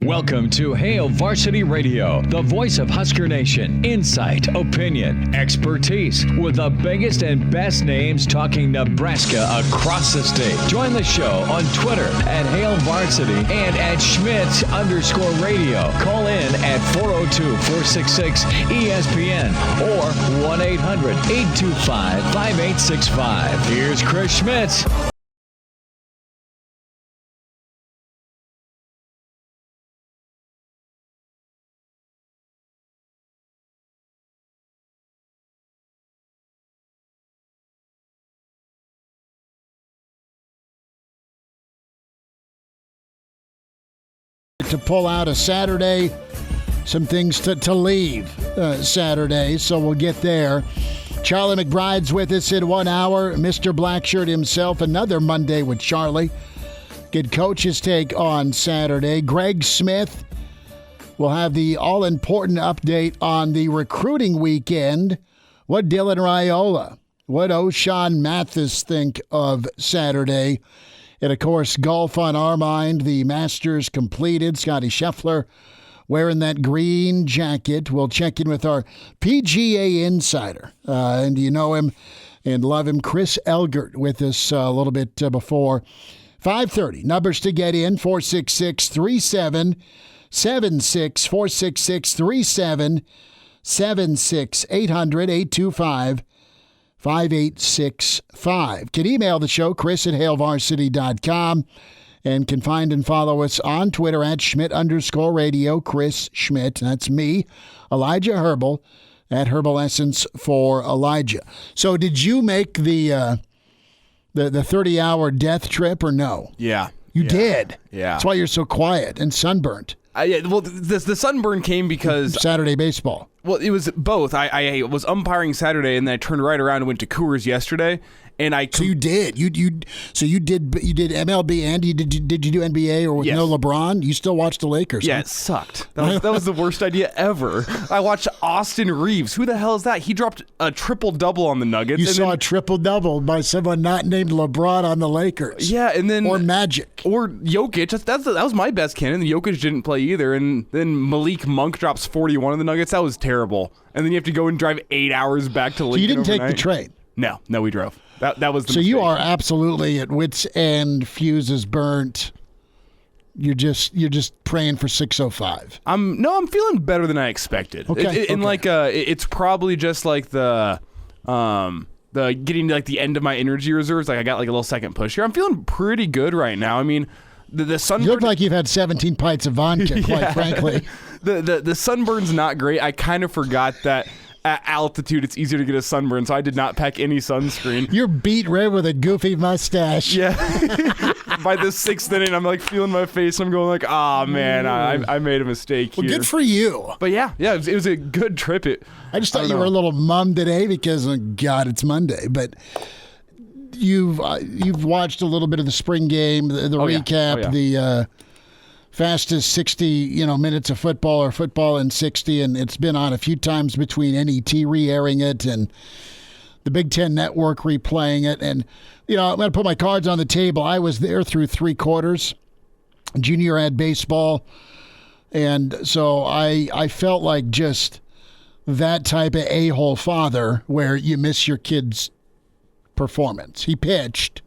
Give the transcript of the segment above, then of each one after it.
Welcome to Hail Varsity Radio, the voice of Husker Nation. Insight, opinion, expertise, with the biggest and best names talking Nebraska across the state. Join the show on Twitter at Hail Varsity and at Schmidt_radio. Call in at 402-466-ESPN or 1-800-825-5865. Here's Chris Schmidt. To pull out a Saturday, some things to leave Saturday, so we'll get there. Charlie McBride's with us in 1 hour. Mr. Blackshirt himself, another Monday with Charlie. Good coach's take on Saturday. Greg Smith will have the all-important update on the recruiting weekend. What Dylan Raiola, what O'Shawn Mathis think of Saturday. And, of course, golf on our mind. The Masters completed. Scotty Scheffler wearing that green jacket. We'll check in with our PGA Insider. And you know him and love him, Chris Elgert, with us a little bit before 5:30. Numbers to get in, 466-3776, 466-3776, 800-825-5865. Can email the show, chris@hailvarsity.com, and can find and follow us on Twitter at Schmidt_radio, Chris Schmidt. That's me, Elijah Herbel, at Herbal Essence for Elijah. So did you make the 30-hour death trip or no? Yeah. You did? Yeah. That's why you're so quiet and sunburnt. The sunburn came because Saturday baseball. Well, it was both. I was umpiring Saturday, and then I turned right around and went to Coors yesterday. And so you did you did MLB and did you do NBA or with no LeBron? You still watch the Lakers? Yeah, huh? It sucked. That was the worst idea ever. I watched Austin Reeves. Who the hell is that? He dropped a triple-double on the Nuggets. You saw a triple-double by someone not named LeBron on the Lakers. Yeah, and then or Magic or Jokic. That was my best candidate. Jokic didn't play either, and then Malik Monk drops 41 on the Nuggets. That was terrible. And then you have to go and drive 8 hours back to Lincoln. So you didn't overnight. take the train? No, we drove. That was the So mistake. you are absolutely at wit's end, fuses burnt. You're just praying for 605. I'm feeling better than I expected. Okay. It's probably just like the getting to like the end of my energy reserves. Like I got like a little second push here. I'm feeling pretty good right now. I mean, the sunburn. You look like you've had 17 pints of vodka, quite frankly. The sunburn's not great. I kind of forgot that at altitude it's easier to get a sunburn, so I did not pack any sunscreen. You're beat red with a goofy mustache. Yeah. By the sixth inning, I'm like feeling my face. I'm going like, man, I made a mistake here. Well, good for you. But yeah, it was a good trip. I just thought you were a little mum today because, God, it's Monday. But you've watched a little bit of the spring game, the recap, the fastest 60 minutes of football or football in 60, and it's been on a few times between NET re-airing it and the Big Ten Network replaying it. And I'm going to put my cards on the table. I was there through 3 quarters. Junior had baseball, and so I felt like just that type of a-hole father where you miss your kid's performance. He pitched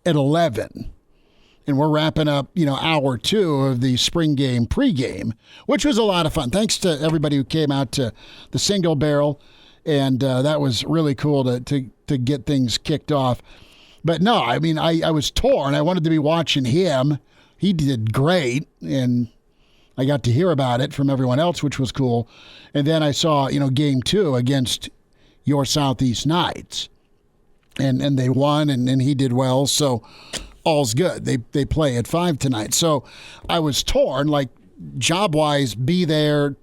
at 11. And we're wrapping up, hour 2 of the spring game pregame, which was a lot of fun. Thanks to everybody who came out to the Single Barrel, and that was really cool to get things kicked off. But no, I mean, I was torn. I wanted to be watching him. He did great, and I got to hear about it from everyone else, which was cool. And then I saw, game 2 against your Southeast Knights, and they won, and he did well. So all's good. They play at 5 tonight. So I was torn, like job-wise, be there,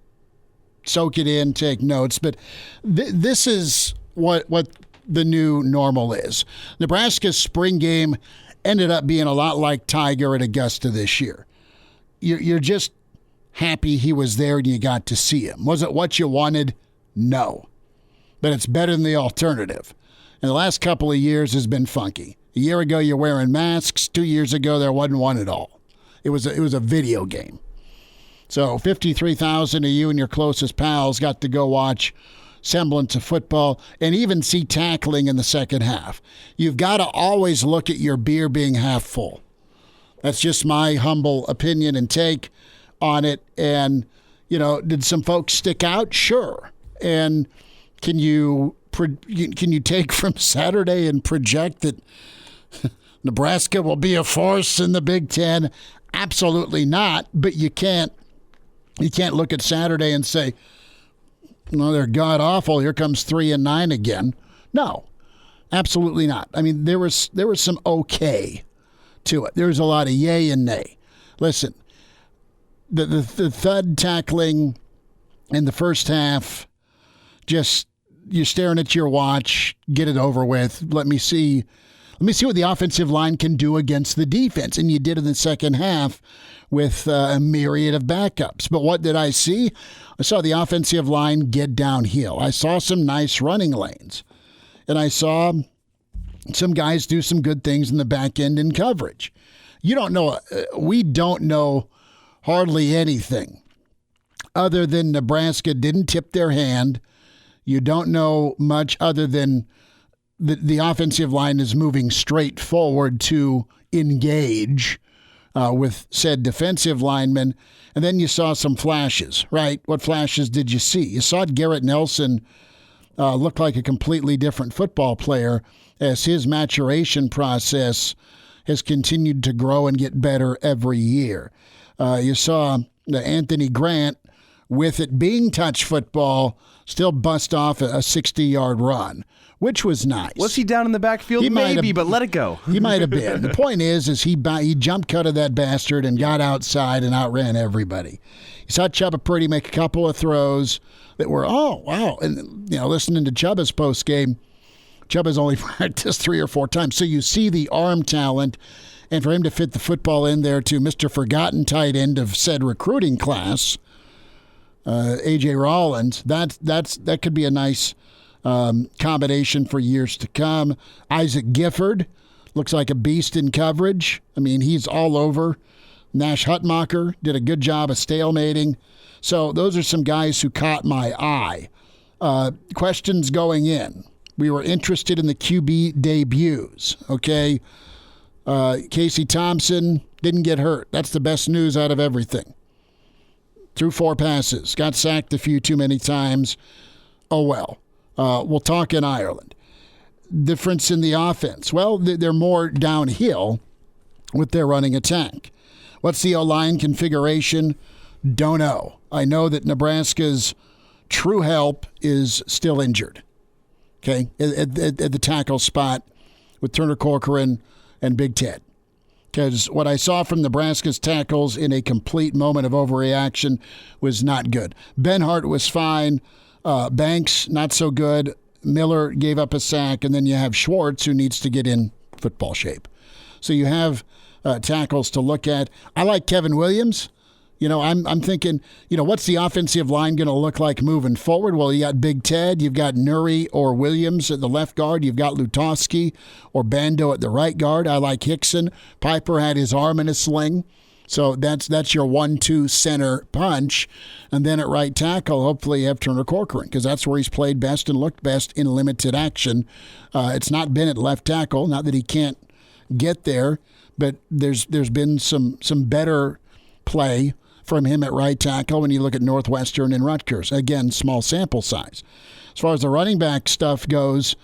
soak it in, take notes. But this is what the new normal is. Nebraska's spring game ended up being a lot like Tiger at Augusta this year. You're just happy he was there and you got to see him. Was it what you wanted? No. But it's better than the alternative. And the last couple of years has been funky. A year ago, you're wearing masks. 2 years ago, there wasn't one at all. It was a video game. So 53,000 of you and your closest pals got to go watch semblance of football and even see tackling in the second half. You've got to always look at your beer being half full. That's just my humble opinion and take on it. And, did some folks stick out? Sure. And can you take from Saturday and project that Nebraska will be a force in the Big Ten? Absolutely not. But you can't look at Saturday and say, they're god awful. Here comes 3-9 again. No, absolutely not. I mean, there was some okay to it. There was a lot of yay and nay. Listen, the thud tackling in the first half, just you're staring at your watch. Get it over with. Let me see what the offensive line can do against the defense. And you did in the second half with a myriad of backups. But what did I see? I saw the offensive line get downhill. I saw some nice running lanes. And I saw some guys do some good things in the back end in coverage. You don't know. We don't know hardly anything other than Nebraska didn't tip their hand. You don't know much other than the offensive line is moving straight forward to engage with said defensive linemen. And then you saw some flashes, right? What flashes did you see? You saw Garrett Nelson look like a completely different football player as his maturation process has continued to grow and get better every year. You saw Anthony Grant, with it being touch football, still bust off a 60-yard run, which was nice. Was he down in the backfield? Maybe, but let it go. He might have been. The point is he jump cutted that bastard and got outside and outran everybody. You saw Chubba Purdy make a couple of throws that were, oh, wow. And, listening to Chubba's postgame, Chubba's only practiced 3 or 4 times. So you see the arm talent, and for him to fit the football in there to Mr. Forgotten tight end of said recruiting class, A.J. Rollins, that could be a nice combination for years to come. Isaac Gifford looks like a beast in coverage. I mean, he's all over. Nash Hutmacher did a good job of stalemating. So those are some guys who caught my eye. Questions going in. We were interested in the QB debuts, okay? Casey Thompson didn't get hurt. That's the best news out of everything. Threw 4 passes. Got sacked a few too many times. Oh, well. We'll talk in Ireland. Difference in the offense. Well, they're more downhill with their running attack. What's the O-line configuration? Don't know. I know that Nebraska's true help is still injured. Okay, at the tackle spot with Turner Corcoran and Big Ted. Because what I saw from Nebraska's tackles in a complete moment of overreaction was not good. Benhart was fine. Banks, not so good. Miller gave up a sack. And then you have Schwartz, who needs to get in football shape. So you have tackles to look at. I like Kevin Williams. I'm thinking, what's the offensive line going to look like moving forward? Well, you got Big Ted, you've got Nuri or Williams at the left guard, you've got Lutowski or Bando at the right guard. I like Hickson. Piper had his arm in a sling. So that's your 1-2 center punch. And then at right tackle, hopefully you have Turner Corcoran, because that's where he's played best and looked best in limited action. It's not been at left tackle, not that he can't get there, but there's been some better play from him at right tackle when you look at Northwestern and Rutgers. Again, small sample size. As far as the running back stuff goes,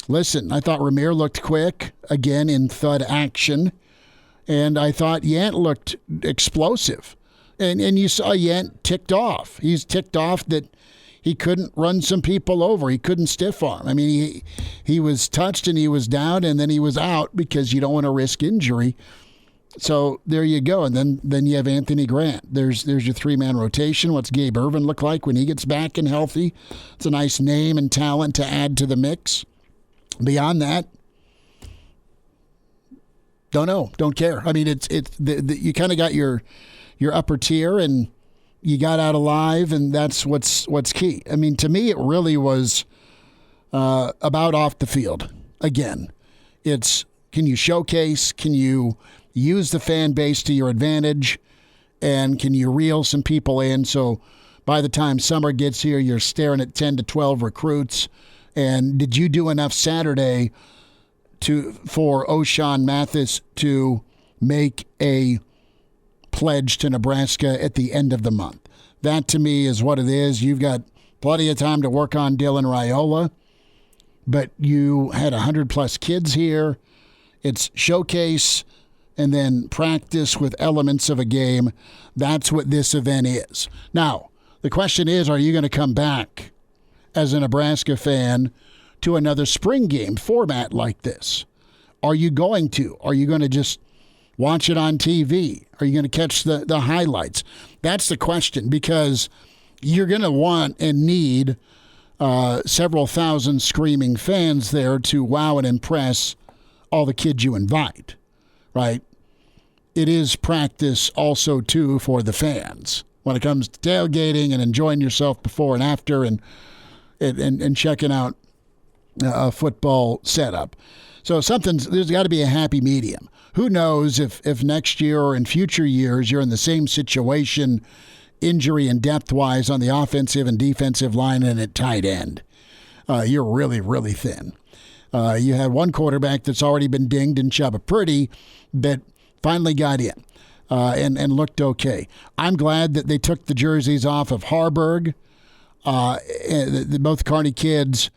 listen, I thought Ramir looked quick, again, in thud action. And I thought Yant looked explosive. And you saw Yant ticked off. He's ticked off that he couldn't run some people over. He couldn't stiff arm. I mean, he was touched and he was down and then he was out because you don't want to risk injury. So there you go. And then you have Anthony Grant. There's your 3-man rotation. What's Gabe Ervin look like when he gets back and healthy? It's a nice name and talent to add to the mix. Beyond that, don't know. Don't care. I mean, you kind of got your upper tier and you got out alive, and that's what's key. I mean, to me, it really was about off the field. Again, it's can you showcase? Can you use the fan base to your advantage? And can you reel some people in so by the time summer gets here, you're staring at 10 to 12 recruits? And did you do enough Saturday for O'Shawn Mathis to make a pledge to Nebraska at the end of the month? That, to me, is what it is. You've got plenty of time to work on Dylan Raiola, but you had 100-plus kids here. It's showcase and then practice with elements of a game. That's what this event is. Now, the question is, are you going to come back as a Nebraska fan to another spring game format like this? Are you going to? Are you going to just watch it on TV? Are you going to catch the highlights? That's the question, because you're going to want and need several thousand screaming fans there to wow and impress all the kids you invite, right? It is practice also, too, for the fans when it comes to tailgating and enjoying yourself before and after and checking out a football setup. So there's got to be a happy medium. Who knows if next year or in future years you're in the same situation, injury and depth-wise, on the offensive and defensive line and at tight end. You're really, really thin. You had one quarterback that's already been dinged in Chubba Purdy that finally got in and looked okay. I'm glad that they took the jerseys off of Harburg. Both Kearney kids,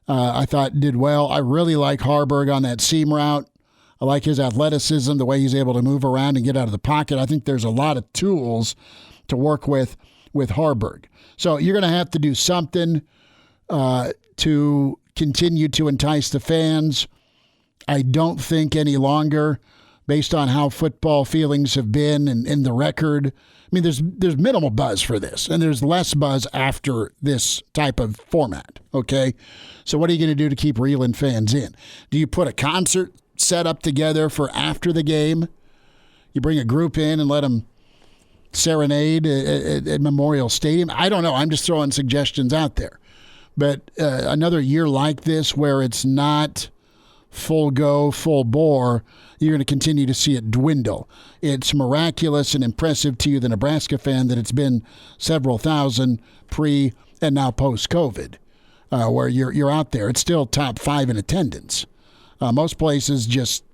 I thought, did well. I really like Harburg on that seam route. I like his athleticism, the way he's able to move around and get out of the pocket. I think there's a lot of tools to work with Harburg. So you're going to have to do something to continue to entice the fans. I don't think any longer, based on how football feelings have been and in the record. I mean, there's minimal buzz for this, and there's less buzz after this type of format, okay? So what are you going to do to keep reeling fans in? Do you put a concert set up together for after the game? You bring a group in and let them serenade at Memorial Stadium? I don't know. I'm just throwing suggestions out there. But another year like this where it's not full go, full bore, you're going to continue to see it dwindle. It's miraculous and impressive to you, the Nebraska fan, that it's been several thousand pre and now post-COVID, where you're out there. It's still top 5 in attendance. Most places just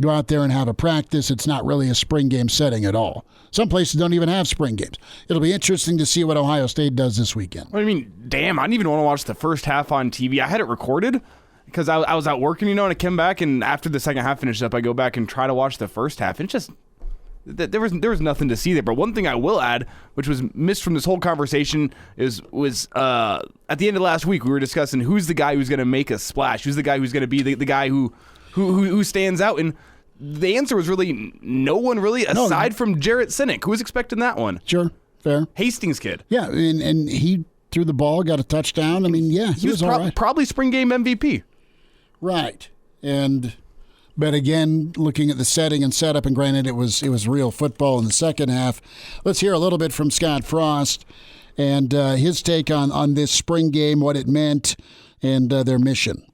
go out there and have a practice. It's not really a spring game setting at all. Some places don't even have spring games. It'll be interesting to see what Ohio State does this weekend. I mean, damn, I didn't even want to watch the first half on TV. I had it recorded because I was out working, and I came back, and after the second half finished up, I go back and try to watch the first half. And it's just, there was nothing to see there. But one thing I will add, which was missed from this whole conversation, was at the end of last week, we were discussing who's the guy who's going to make a splash, who's the guy who's going to be the guy who stands out, and the answer was really no one really, aside from Jarrett Sinek. Who was expecting that one? Sure, fair. Hastings kid. Yeah, and he threw the ball, got a touchdown. I mean, yeah, he was all right. Probably spring game MVP. Right, but again, looking at the setting and setup, and granted, it was real football in the second half. Let's hear a little bit from Scott Frost and his take on this spring game, what it meant, and their mission.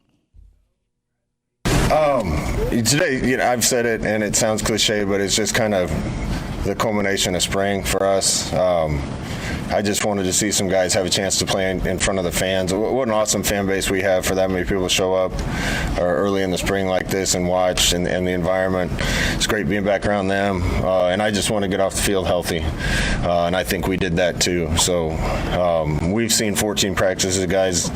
Today, I've said it, and it sounds cliche, but it's just kind of the culmination of spring for us. I just wanted to see some guys have a chance to play in front of the fans. What an awesome fan base we have for that many people to show up early in the spring like this and watch, and the environment. It's great being back around them, and I just want to get off the field healthy, and I think we did that too. So we've seen 14 practices of guys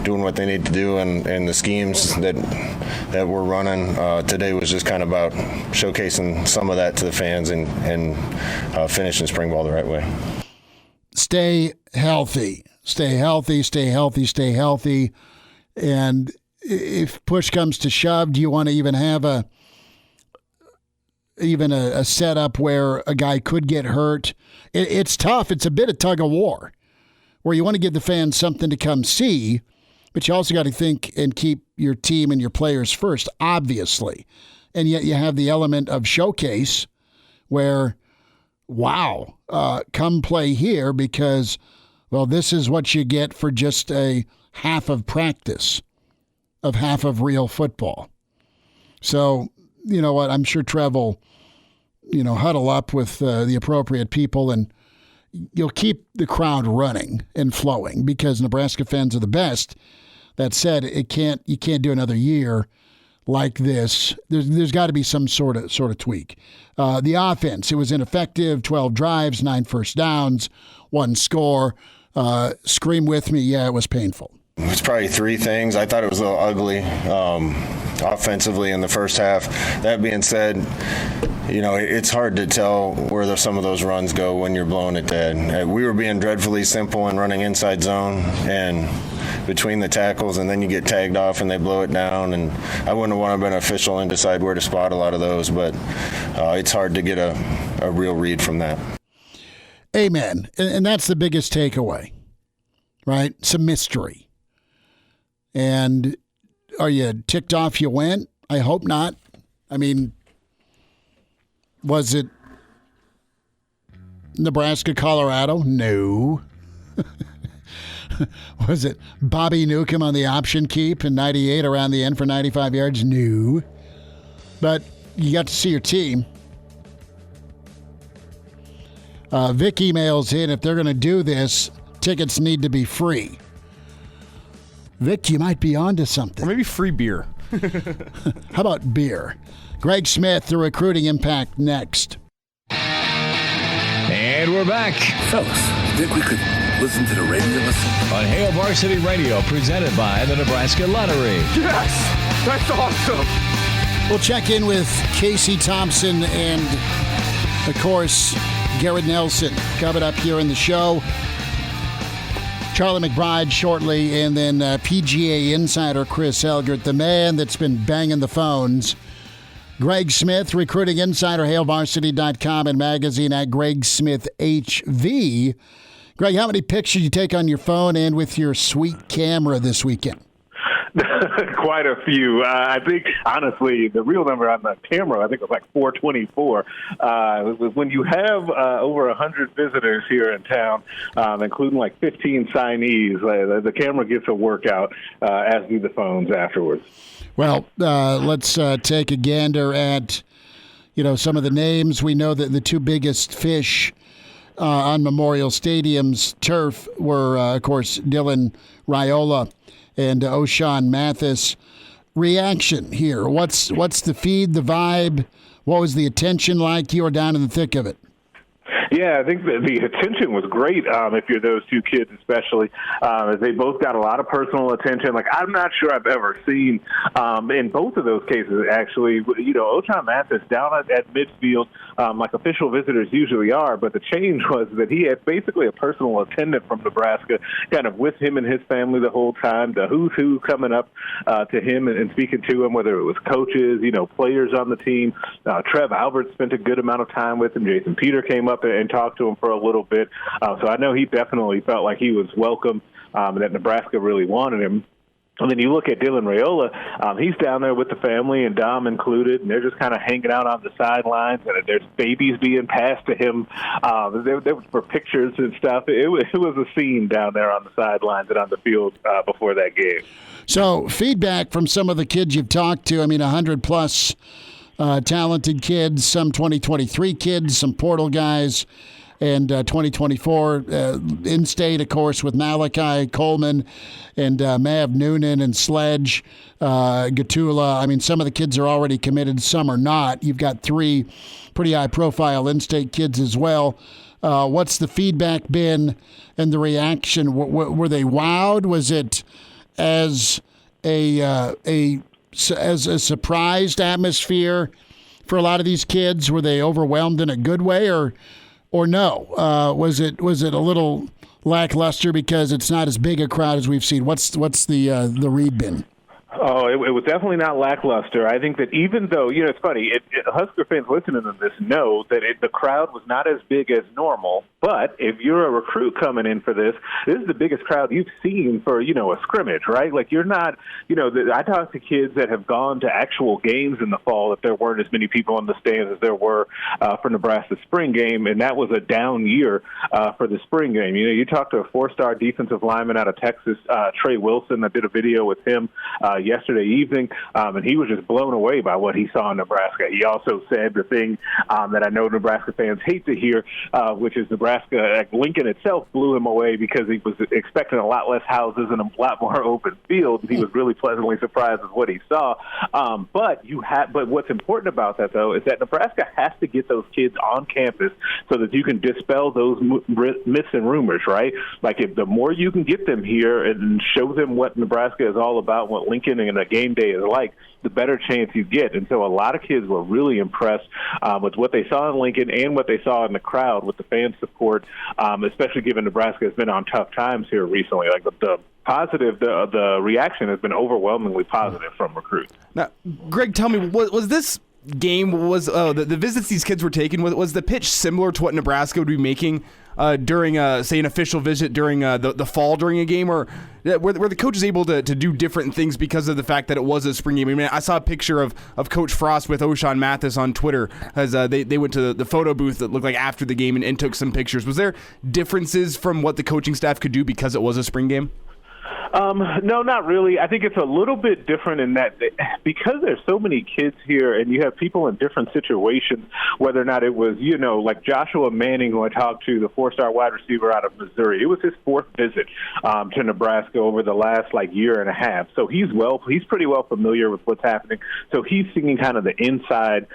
doing what they need to do, and the schemes that we're running. Today was just kind of about showcasing some of that to the fans and finishing spring ball the right way. Stay healthy. Stay healthy, stay healthy, stay healthy. And if push comes to shove, do you want to even have a setup where a guy could get hurt? It's tough. It's a bit of tug of war where you want to give the fans something to come see, but you also got to think and keep your team and your players first, obviously. And yet you have the element of showcase where, wow, come play here because, well, this is what you get for just a half of practice of half of real football. So, you know what, I'm sure Trev will huddle up with the appropriate people, and you'll keep the crowd running and flowing because Nebraska fans are the best. That said, you can't do another year like this. There's got to be some sort of tweak. The offense, it was ineffective. 12 drives, 9 first downs, 1 score. Scream with me. Yeah, it was painful. It's probably 3 things. I thought it was a little ugly offensively in the first half. That being said, it's hard to tell where some of those runs go when you're blowing it dead. We were being dreadfully simple and running inside zone and between the tackles, and then you get tagged off and they blow it down. And I wouldn't have wanted to be an official and decide where to spot a lot of those, but it's hard to get a real read from that. Amen. And that's the biggest takeaway, right? Some mystery. And are you ticked off you went? I hope not. I mean, was it Nebraska, Colorado? No. Was it Bobby Newcomb on the option keep in 98 around the end for 95 yards? No. But you got to see your team. Vic emails in, if they're going to do this, tickets need to be free. Vic, you might be onto something. Or maybe free beer. How about beer? Greg Smith, the recruiting impact, next. And we're back Fellas, think we could listen to the radio listen? on Hail Varsity Radio, presented by the Nebraska Lottery. Yes! That's awesome! We'll check in with Casey Thompson and, of course, Garrett Nelson coming up here in the show. Charlie McBride shortly, and then PGA Insider Chris Elgert, the man that's been banging the phones. Greg Smith, recruiting insider, HailVarsity.com and magazine at Greg Smith HV. Greg, how many pictures you take on your phone and with your sweet camera this weekend? Quite a few. I think, honestly, the real number on the camera, I think it was like 424. When you have over 100 visitors here in town, including like 15 signees, the camera gets a workout, as do the phones afterwards. Well, let's take a gander at, some of the names. We know that the 2 biggest fish on Memorial Stadium's turf were, of course, Dylan Raiola and O'Shawn Mathis. Reaction here. What's the feed, the vibe? What was the attention like? You were down in the thick of it. Yeah, I think the attention was great, if you're those 2 kids especially. They both got a lot of personal attention. Like, I'm not sure I've ever seen, in both of those cases, actually, O'Shawn Mathis down at midfield, like official visitors usually are, but the change was that he had basically a personal attendant from Nebraska kind of with him and his family the whole time, the who's who coming up to him and speaking to him, whether it was coaches, players on the team. Trev Albert spent a good amount of time with him. Jason Peter came up and talked to him for a little bit. So I know he definitely felt like he was welcome and that Nebraska really wanted him. And then you look at Dylan Raiola, he's down there with the family and Dom included, and they're just kind of hanging out on the sidelines, and there's babies being passed to him. There for pictures and stuff. It was a scene down there on the sidelines and on the field before that game. So feedback from some of the kids you've talked to, 100-plus talented kids, some 2023 kids, some portal guys, and 2024 in-state, of course, with Malachi Coleman and Mav Noonan and Sledge, Gatula. Some of the kids are already committed, some are not. You've got 3 pretty high-profile in-state kids as well. What's the feedback been and the reaction? Were they wowed? Was it as a surprised atmosphere for a lot of these kids? Were they overwhelmed in a good way, or no? Was it a little lackluster because it's not as big a crowd as we've seen? What's the read been? Oh, it was definitely not lackluster. I think that even though, it's funny, Husker fans listening to this know that the crowd was not as big as normal. But if you're a recruit coming in for this is the biggest crowd you've seen for, a scrimmage, right? Like, you're not, I talked to kids that have gone to actual games in the fall that there weren't as many people in the stands as there were for Nebraska's spring game, and that was a down year for the spring game. You talked to a 4-star defensive lineman out of Texas, Trey Wilson. I did a video with him yesterday evening, and he was just blown away by what he saw in Nebraska. He also said the thing that I know Nebraska fans hate to hear, which is Nebraska, Lincoln itself blew him away because he was expecting a lot less houses and a lot more open fields. He was really pleasantly surprised with what he saw. But what's important about that, though, is that Nebraska has to get those kids on campus so that you can dispel those myths and rumors, right? Like, if the more you can get them here and show them what Nebraska is all about, what Lincoln and a game day is like, the better chance you get. And so a lot of kids were really impressed with what they saw in Lincoln and what they saw in the crowd with the fan support, especially given Nebraska has been on tough times here recently. Like, the reaction has been overwhelmingly positive from recruits. Now, Greg, tell me, was this game, the visits these kids were taking, was the pitch similar to what Nebraska would be making during, say, an official visit during the fall during a game, or were the coaches able to do different things because of the fact that it was a spring game? I mean, I saw a picture of Coach Frost with O'Shawn Mathis on Twitter as they went to the photo booth that looked like after the game and took some pictures. Was there differences from what the coaching staff could do because it was a spring game? No, not really. I think it's a little bit different in that because there's so many kids here and you have people in different situations, whether or not it was, like Joshua Manning, who I talked to, the 4-star wide receiver out of Missouri. It was his 4th visit to Nebraska over the last year and a half. So he's pretty well familiar with what's happening. So he's seeing kind of the inside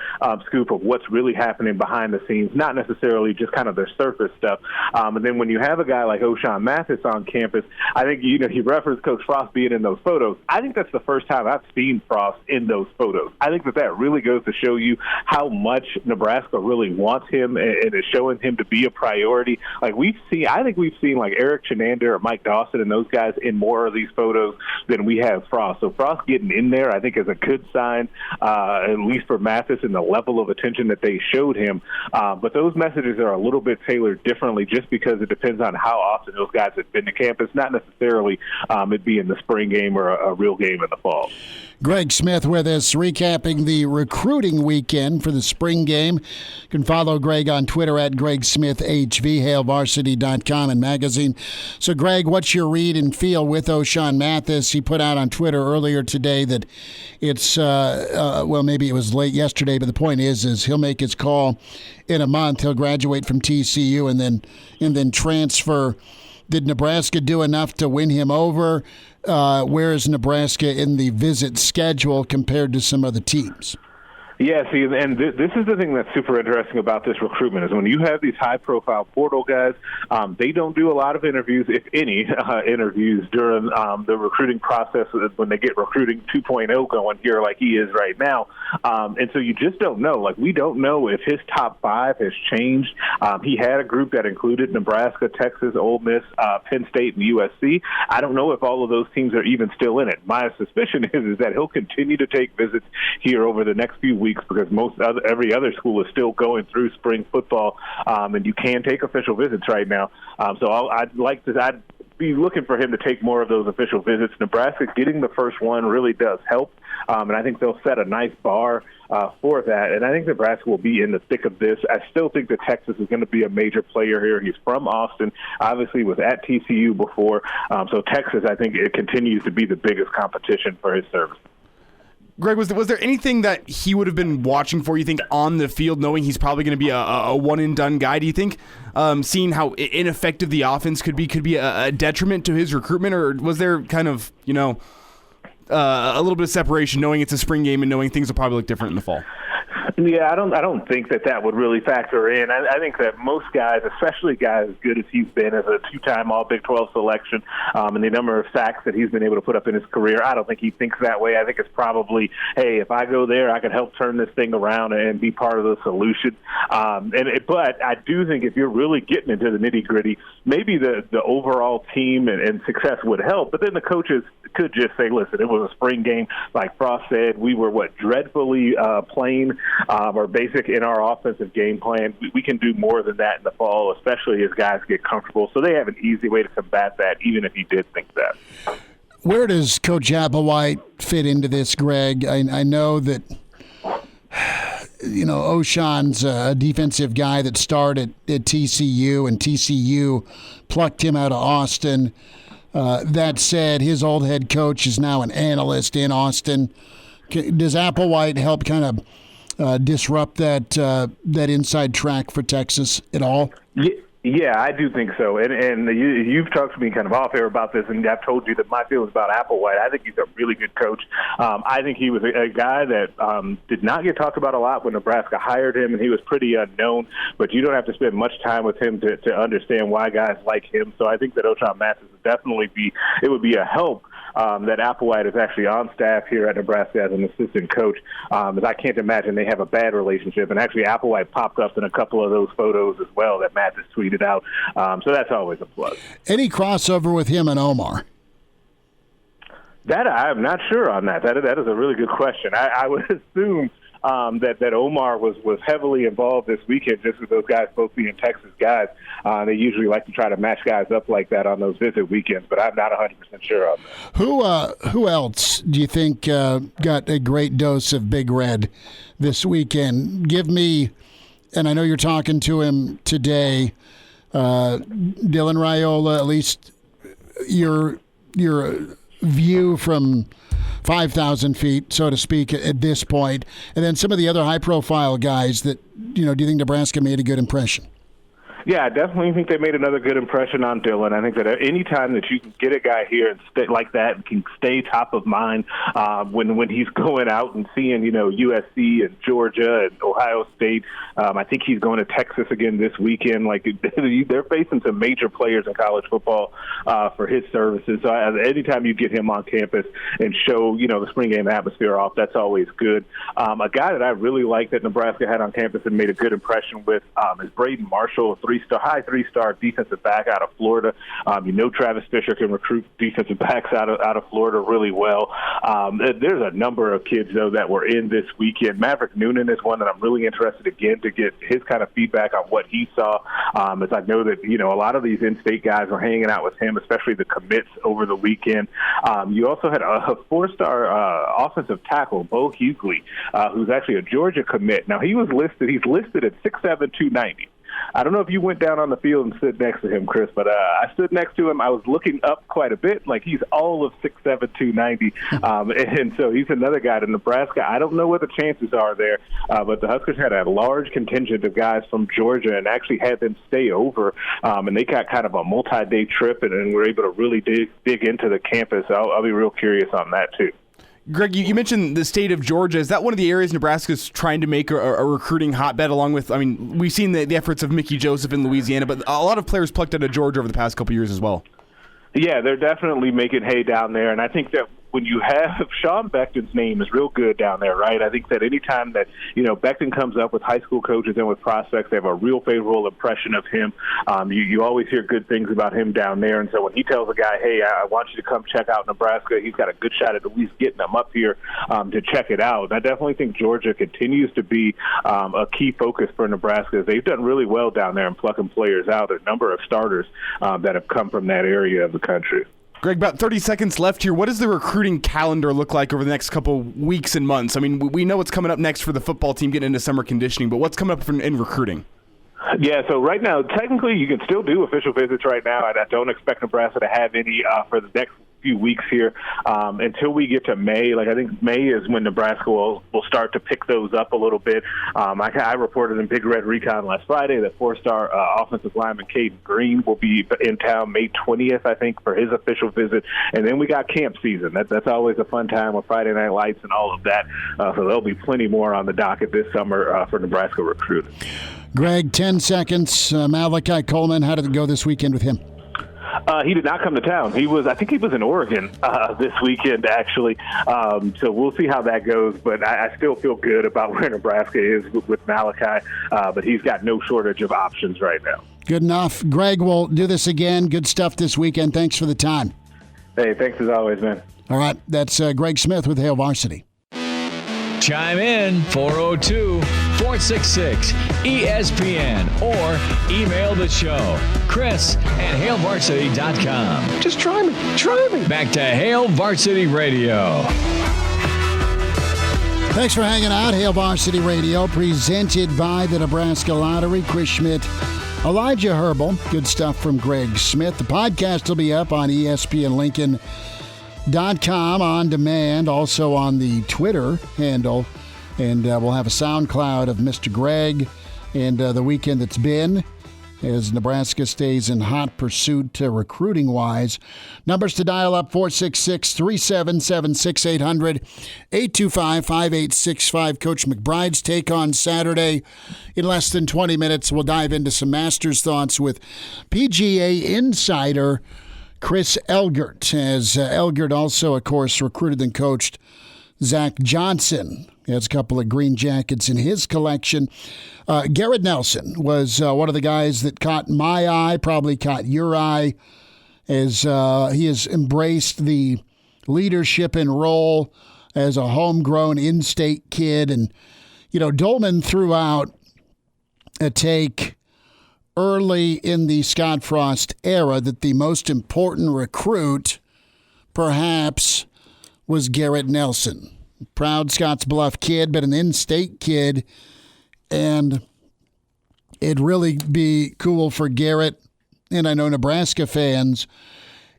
scoop of what's really happening behind the scenes, not necessarily just kind of the surface stuff. And then when you have a guy like O'Shawn Mathis on campus, I think, he referenced Coach Frost being in those photos. I think that's the first time I've seen Frost in those photos. I think that really goes to show you how much Nebraska really wants him and is showing him to be a priority. I think we've seen like Eric Chenander or Mike Dawson and those guys in more of these photos than we have Frost. So Frost getting in there, I think, is a good sign, at least for Mathis and the level of attention that they showed him. But those messages are a little bit tailored differently just because it depends on how often those guys have been to campus, not necessarily it being the spring game or a real game in the fall. Greg Smith with us, recapping the recruiting weekend for the spring game. You can follow Greg on Twitter at GregSmithHV, HailVarsity.com and magazine. So, Greg, what's your read and feel with O'Shawn Mathis? He put out on Twitter earlier today that it's, maybe it was late yesterday, but the point is he'll make his call in a month. He'll graduate from TCU and then transfer. Did Nebraska do enough to win him over? Where is Nebraska in the visit schedule compared to some other teams? Yeah, see, and this is the thing that's super interesting about this recruitment is when you have these high-profile portal guys, they don't do a lot of interviews, if any, interviews during the recruiting process when they get recruiting 2.0 going here like he is right now. And so you just don't know. Like, we don't know if his top 5 has changed. He had a group that included Nebraska, Texas, Ole Miss, Penn State, and USC. I don't know if all of those teams are even still in it. My suspicion is that he'll continue to take visits here over the next few weeks because every other school is still going through spring football, and you can take official visits right now. So I'd be looking for him to take more of those official visits. Nebraska getting the first one really does help, and I think they'll set a nice bar for that. And I think Nebraska will be in the thick of this. I still think that Texas is going to be a major player here. He's from Austin, obviously was at TCU before. So Texas, I think, it continues to be the biggest competition for his service. Greg, was there anything that he would have been watching for, you think, on the field, knowing he's probably going to be a one-and-done guy? Do you think seeing how ineffective the offense could be a detriment to his recruitment, or was there kind of, a little bit of separation, knowing it's a spring game and knowing things will probably look different in the fall? Yeah, I don't think that would really factor in. I think that most guys, especially guys as good as he's been as a 2-time All Big 12 selection, and the number of sacks that he's been able to put up in his career, I don't think he thinks that way. I think it's probably, hey, if I go there, I can help turn this thing around and be part of the solution. But I do think if you're really getting into the nitty-gritty, maybe the overall team and success would help. But then the coaches could just say, listen, it was a spring game. Like Frost said, we were, dreadfully plain or basic in our offensive game plan. We can do more than that in the fall, especially as guys get comfortable. So they have an easy way to combat that, even if he did think that. Where does Coach Applewhite fit into this, Greg? I know that, O'Shawn's a defensive guy that started at TCU, and TCU plucked him out of Austin. That said, his old head coach is now an analyst in Austin. Does Applewhite help kind of disrupt that inside track for Texas at all? Yeah, I do think so. And you've talked to me kind of off air about this, and I've told you that my feelings about Applewhite. I think he's a really good coach. I think he was a guy that did not get talked about a lot when Nebraska hired him, and he was pretty unknown. But you don't have to spend much time with him to understand why guys like him. So I think that Oshon Mathis would be a help. That Applewhite is actually on staff here at Nebraska as an assistant coach, as I can't imagine they have a bad relationship. And actually, Applewhite popped up in a couple of those photos as well that Mathis tweeted out. So that's always a plus. Any crossover with him and Omar? That I'm not sure on that. That is a really good question. I would assume that Omar was heavily involved this weekend, just with those guys both being Texas guys. They usually like to try to match guys up like that on those visit weekends, but I'm not 100% sure on that. Who else do you think got a great dose of Big Red this weekend? Give me, and I know you're talking to him today, Dylan Raiola, at least your view from 5,000 feet, so to speak, at this point, and then some of the other high-profile guys that, do you think Nebraska made a good impression? Yeah, I definitely think they made another good impression on Dylan. I think that any time that you can get a guy here and stay like that and can stay top of mind when he's going out and seeing, USC and Georgia and Ohio State. I think he's going to Texas again this weekend. Like, they're facing some major players in college football for his services. So anytime you get him on campus and show, the spring game atmosphere off, that's always good. A guy that I really like that Nebraska had on campus and made a good impression with is Braden Marshall, high three-star defensive back out of Florida. Travis Fisher can recruit defensive backs out of Florida really well. There's a number of kids, though, that were in this weekend. Maverick Noonan is one that I'm really interested, again, to get his kind of feedback on what he saw, as I know that, a lot of these in-state guys were hanging out with him, especially the commits over the weekend. You also had a four-star offensive tackle, Bo Hugley, who's actually a Georgia commit. Now, he's listed at 6'7", 290. I don't know if you went down on the field and stood next to him, Chris, but I stood next to him. I was looking up quite a bit. Like, he's all of 6'7", 290. And so he's another guy to Nebraska. I don't know what the chances are there, but the Huskers had a large contingent of guys from Georgia and actually had them stay over. And they got kind of a multi-day trip and were able to really dig into the campus. I'll be real curious on that, too. Greg, you mentioned the state of Georgia. Is that one of the areas Nebraska's trying to make a recruiting hotbed along with, we've seen the efforts of Mickey Joseph in Louisiana, but a lot of players plucked out of Georgia over the past couple years as well. Yeah, they're definitely making hay down there, and I think that when you have Sean Beckton's name is real good down there, right? I think that any time that, Beckton comes up with high school coaches and with prospects, they have a real favorable impression of him. You always hear good things about him down there. And so when he tells a guy, hey, I want you to come check out Nebraska, he's got a good shot at least getting them up here to check it out. And I definitely think Georgia continues to be a key focus for Nebraska. They've done really well down there in plucking players out. There are a number of starters that have come from that area of the country. Greg, about 30 seconds left here. What does the recruiting calendar look like over the next couple weeks and months? We know what's coming up next for the football team getting into summer conditioning, but what's coming up in recruiting? Yeah, so right now, technically, you can still do official visits right now. I don't expect Nebraska to have any for the next few weeks here until we get to May. I think May is when Nebraska will start to pick those up a little bit. I reported in Big Red Recon last Friday that four-star offensive lineman Caden Green will be in town May 20th, I think, for his official visit. And then we got camp season. That's always a fun time with Friday Night Lights and all of that. So there'll be plenty more on the docket this summer for Nebraska recruiting. Greg, 10 seconds. Malachi Coleman, how did it go this weekend with him? He did not come to town. I think he was in Oregon this weekend, actually. So we'll see how that goes. But I still feel good about where Nebraska is with Malachi. But he's got no shortage of options right now. Good enough. Greg, we'll do this again. Good stuff this weekend. Thanks for the time. Hey, thanks as always, man. All right. That's Greg Smith with Hail Varsity. Chime in 402-466-ESPN or email the show, Chris@HailVarsity.com. Just try me. Back to Hail Varsity Radio. Thanks for hanging out. Hail Varsity Radio, presented by the Nebraska Lottery. Chris Schmidt Elijah Herbel. Good stuff from Greg Smith. The podcast will be up on ESPNLincoln.com on demand, also on the Twitter handle. And we'll have a SoundCloud of Mr. Greg and the weekend that's been as Nebraska stays in hot pursuit recruiting-wise. Numbers to dial up, 466-377-6800, 825-5865. Coach McBride's take on Saturday. In less than 20 minutes, we'll dive into some Masters thoughts with PGA Insider Chris Elgert, as Elgert also, of course, recruited and coached Zach Johnson. He has a couple of green jackets in his collection. Garrett Nelson was one of the guys that caught my eye, probably caught your eye, as he has embraced the leadership and role as a homegrown in-state kid. And, you know, Dolman threw out a take early in the Scott Frost era that the most important recruit, perhaps, was Garrett Nelson. Proud Scotts Bluff kid, but an in-state kid. And it'd really be cool for Garrett, and I know Nebraska fans,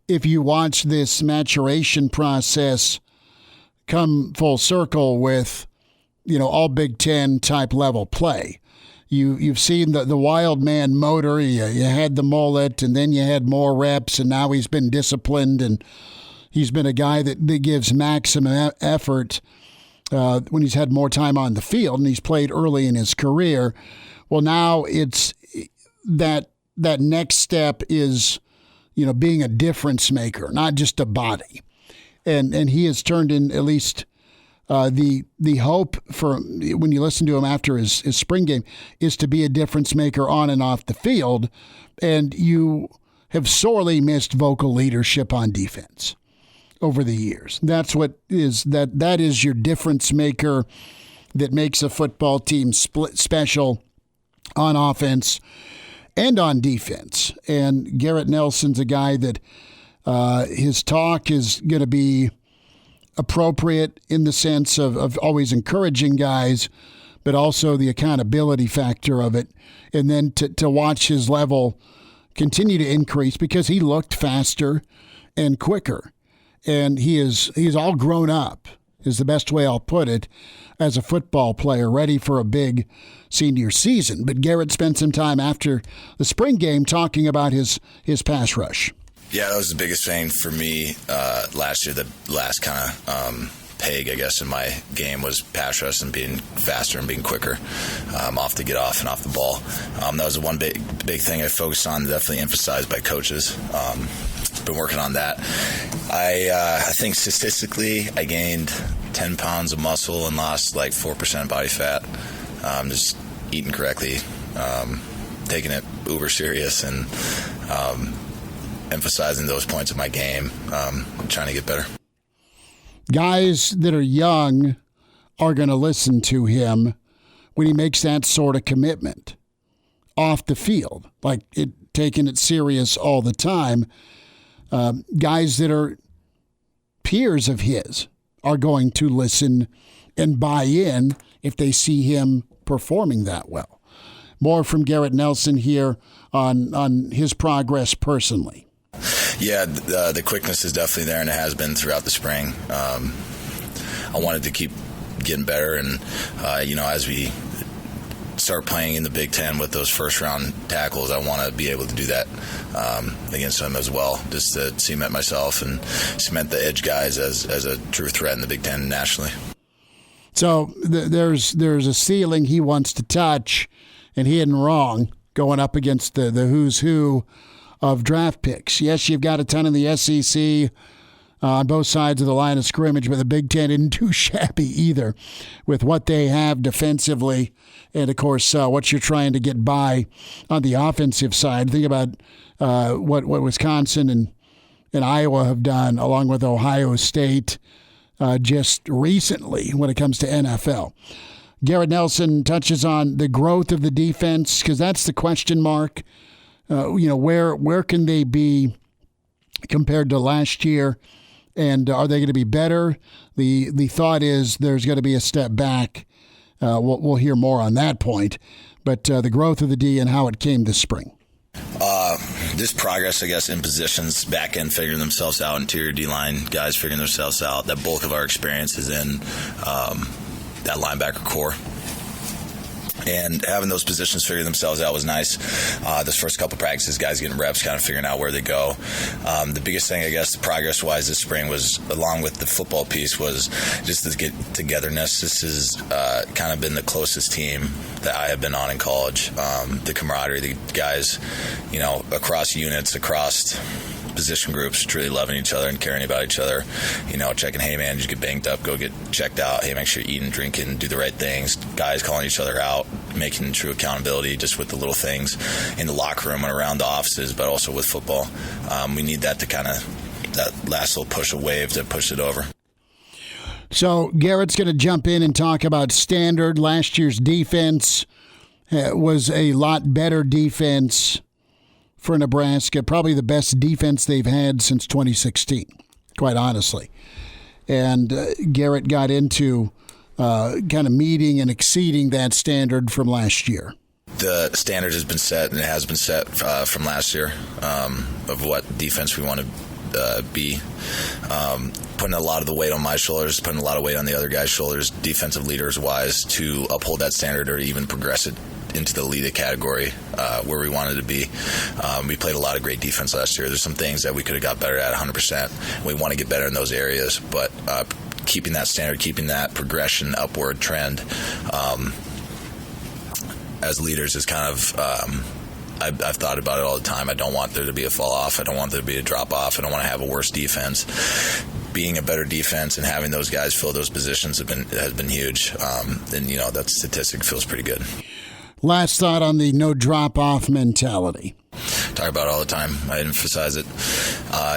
if you watch this maturation process come full circle with, you know, all Big Ten type level play. You've seen the wild man motor. You had the mullet, and then you had more reps, and now he's been disciplined, and he's been a guy that gives maximum effort when he's had more time on the field, and he's played early in his career. Well, now it's that next step is, you know, being a difference maker, not just a body. And he has turned in at least the hope for, when you listen to him after his spring game, is to be a difference maker on and off the field. And you have sorely missed vocal leadership on defense over the years. That's what is that is your difference maker that makes a football team special on offense and on defense. And Garrett Nelson's a guy that his talk is going to be appropriate in the sense of always encouraging guys, but also the accountability factor of it. And then to watch his level continue to increase, because he looked faster and quicker. And he's all grown up, is the best way I'll put it, as a football player, ready for a big senior season. But Garrett spent some time after the spring game talking about his pass rush. Yeah, that was the biggest thing for me last year. The last kind of peg, I guess, in my game was pass rush and being faster and being quicker off the get off and off the ball. That was the one big thing I focused on, definitely emphasized by coaches. Been working on that. I think statistically I gained 10 pounds of muscle and lost like 4% body fat. Just eating correctly, taking it uber serious, and emphasizing those points of my game. Trying to get better. Guys that are young are going to listen to him when he makes that sort of commitment off the field, like taking it serious all the time. Guys that are peers of his are going to listen and buy in if they see him performing that well. More from Garrett Nelson here on his progress personally. Yeah, the quickness is definitely there, and it has been throughout the spring. I wanted to keep getting better, and as we start playing in the Big Ten with those first-round tackles, I want to be able to do that against them as well, just to cement myself and cement the edge guys as a true threat in the Big Ten nationally. So there's a ceiling he wants to touch, and he isn't wrong going up against the who's who of draft picks. Yes, you've got a ton in the SEC on both sides of the line of scrimmage, but the Big Ten isn't too shabby either with what they have defensively and, of course, what you're trying to get by on the offensive side. Think about what Wisconsin and Iowa have done along with Ohio State just recently when it comes to NFL. Garrett Nelson touches on the growth of the defense, because that's the question mark. Where can they be compared to last year, and are they going to be better? The thought is there's going to be a step back. We'll hear more on that point. but the growth of the D and how it came this spring. Just progress, I guess, in positions, back end figuring themselves out, interior D-line guys figuring themselves out. That bulk of our experience is in that linebacker core. And having those positions figure themselves out was nice. This first couple practices, guys getting reps, kind of figuring out where they go. The biggest thing, I guess, progress-wise this spring was, along with the football piece, was just the get-togetherness. This has kind of been the closest team that I have been on in college. The camaraderie, the guys, across units, across position groups, truly loving each other and caring about each other, checking, hey man, did you get banged up, go get checked out, hey, make sure you're eating, drinking, do the right things, guys calling each other out, making true accountability just with the little things in the locker room and around the offices, but also with football. We need that to kind of, that last little push, a wave to push it over. So Garrett's going to jump in and talk about standard. Last year's defense was a lot better defense for Nebraska, probably the best defense they've had since 2016, quite honestly. And Garrett got into kind of meeting and exceeding that standard from last year. The standard has been set, and it has been set from last year of what defense we want to be. Putting a lot of the weight on my shoulders, putting a lot of weight on the other guy's shoulders, defensive leaders-wise, to uphold that standard or even progress it into the elite category where we wanted to be. We played a lot of great defense last year. There's some things that we could have got better at 100%. We want to get better in those areas, but keeping that standard, keeping that progression, upward trend as leaders is kind of I've thought about it all the time. I don't want there to be a fall off. I don't want there to be a drop off. I don't want to have a worse defense. Being a better defense and having those guys fill those positions has been huge. And that statistic feels pretty good. Last thought on the no drop-off mentality. Talk about it all the time. I emphasize it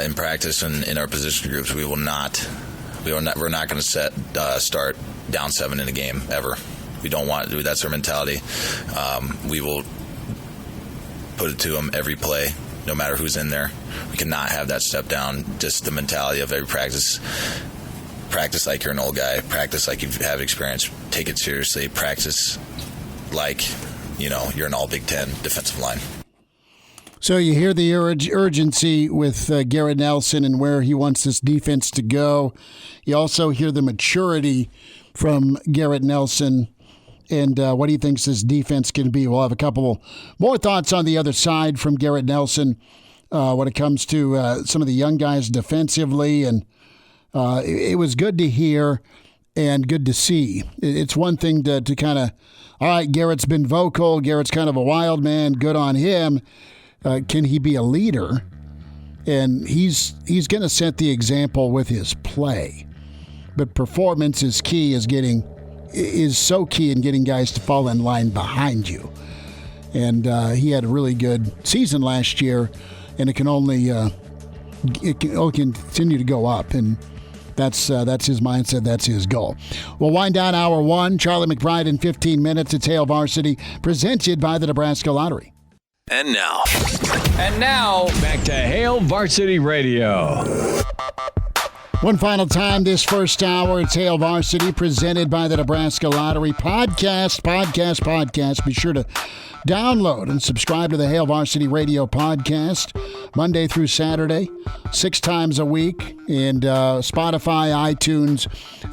in practice and in our position groups. We're not going to start down 7 in a game ever. We don't want to. That's our mentality. We will put it to them every play, no matter who's in there. We cannot have that step down. Just the mentality of every practice. Practice like you're an old guy. Practice like you have experience. Take it seriously. Practice like you're an all Big Ten defensive line. So you hear the urgency with Garrett Nelson and where he wants this defense to go. You also hear the maturity from Garrett Nelson and what he thinks this defense can be. We'll have a couple more thoughts on the other side from Garrett Nelson when it comes to some of the young guys defensively. And it was good to hear and good to see. It's one thing to kind of, all right, Garrett's been vocal. Garrett's kind of a wild man. Good on him. Can he be a leader? And he's going to set the example with his play. But performance is key, is so key in getting guys to fall in line behind you. And he had a really good season last year, and it can only continue to go up. And that's his mindset. That's his goal. We'll wind down hour one. Charlie McBride in 15 minutes. It's Hail Varsity, presented by the Nebraska Lottery. And now, back to Hail Varsity Radio. One final time this first hour. It's Hail Varsity, presented by the Nebraska Lottery. Podcast. Be sure to download and subscribe to the Hail Varsity Radio podcast Monday through Saturday, 6 times a week, and Spotify, iTunes,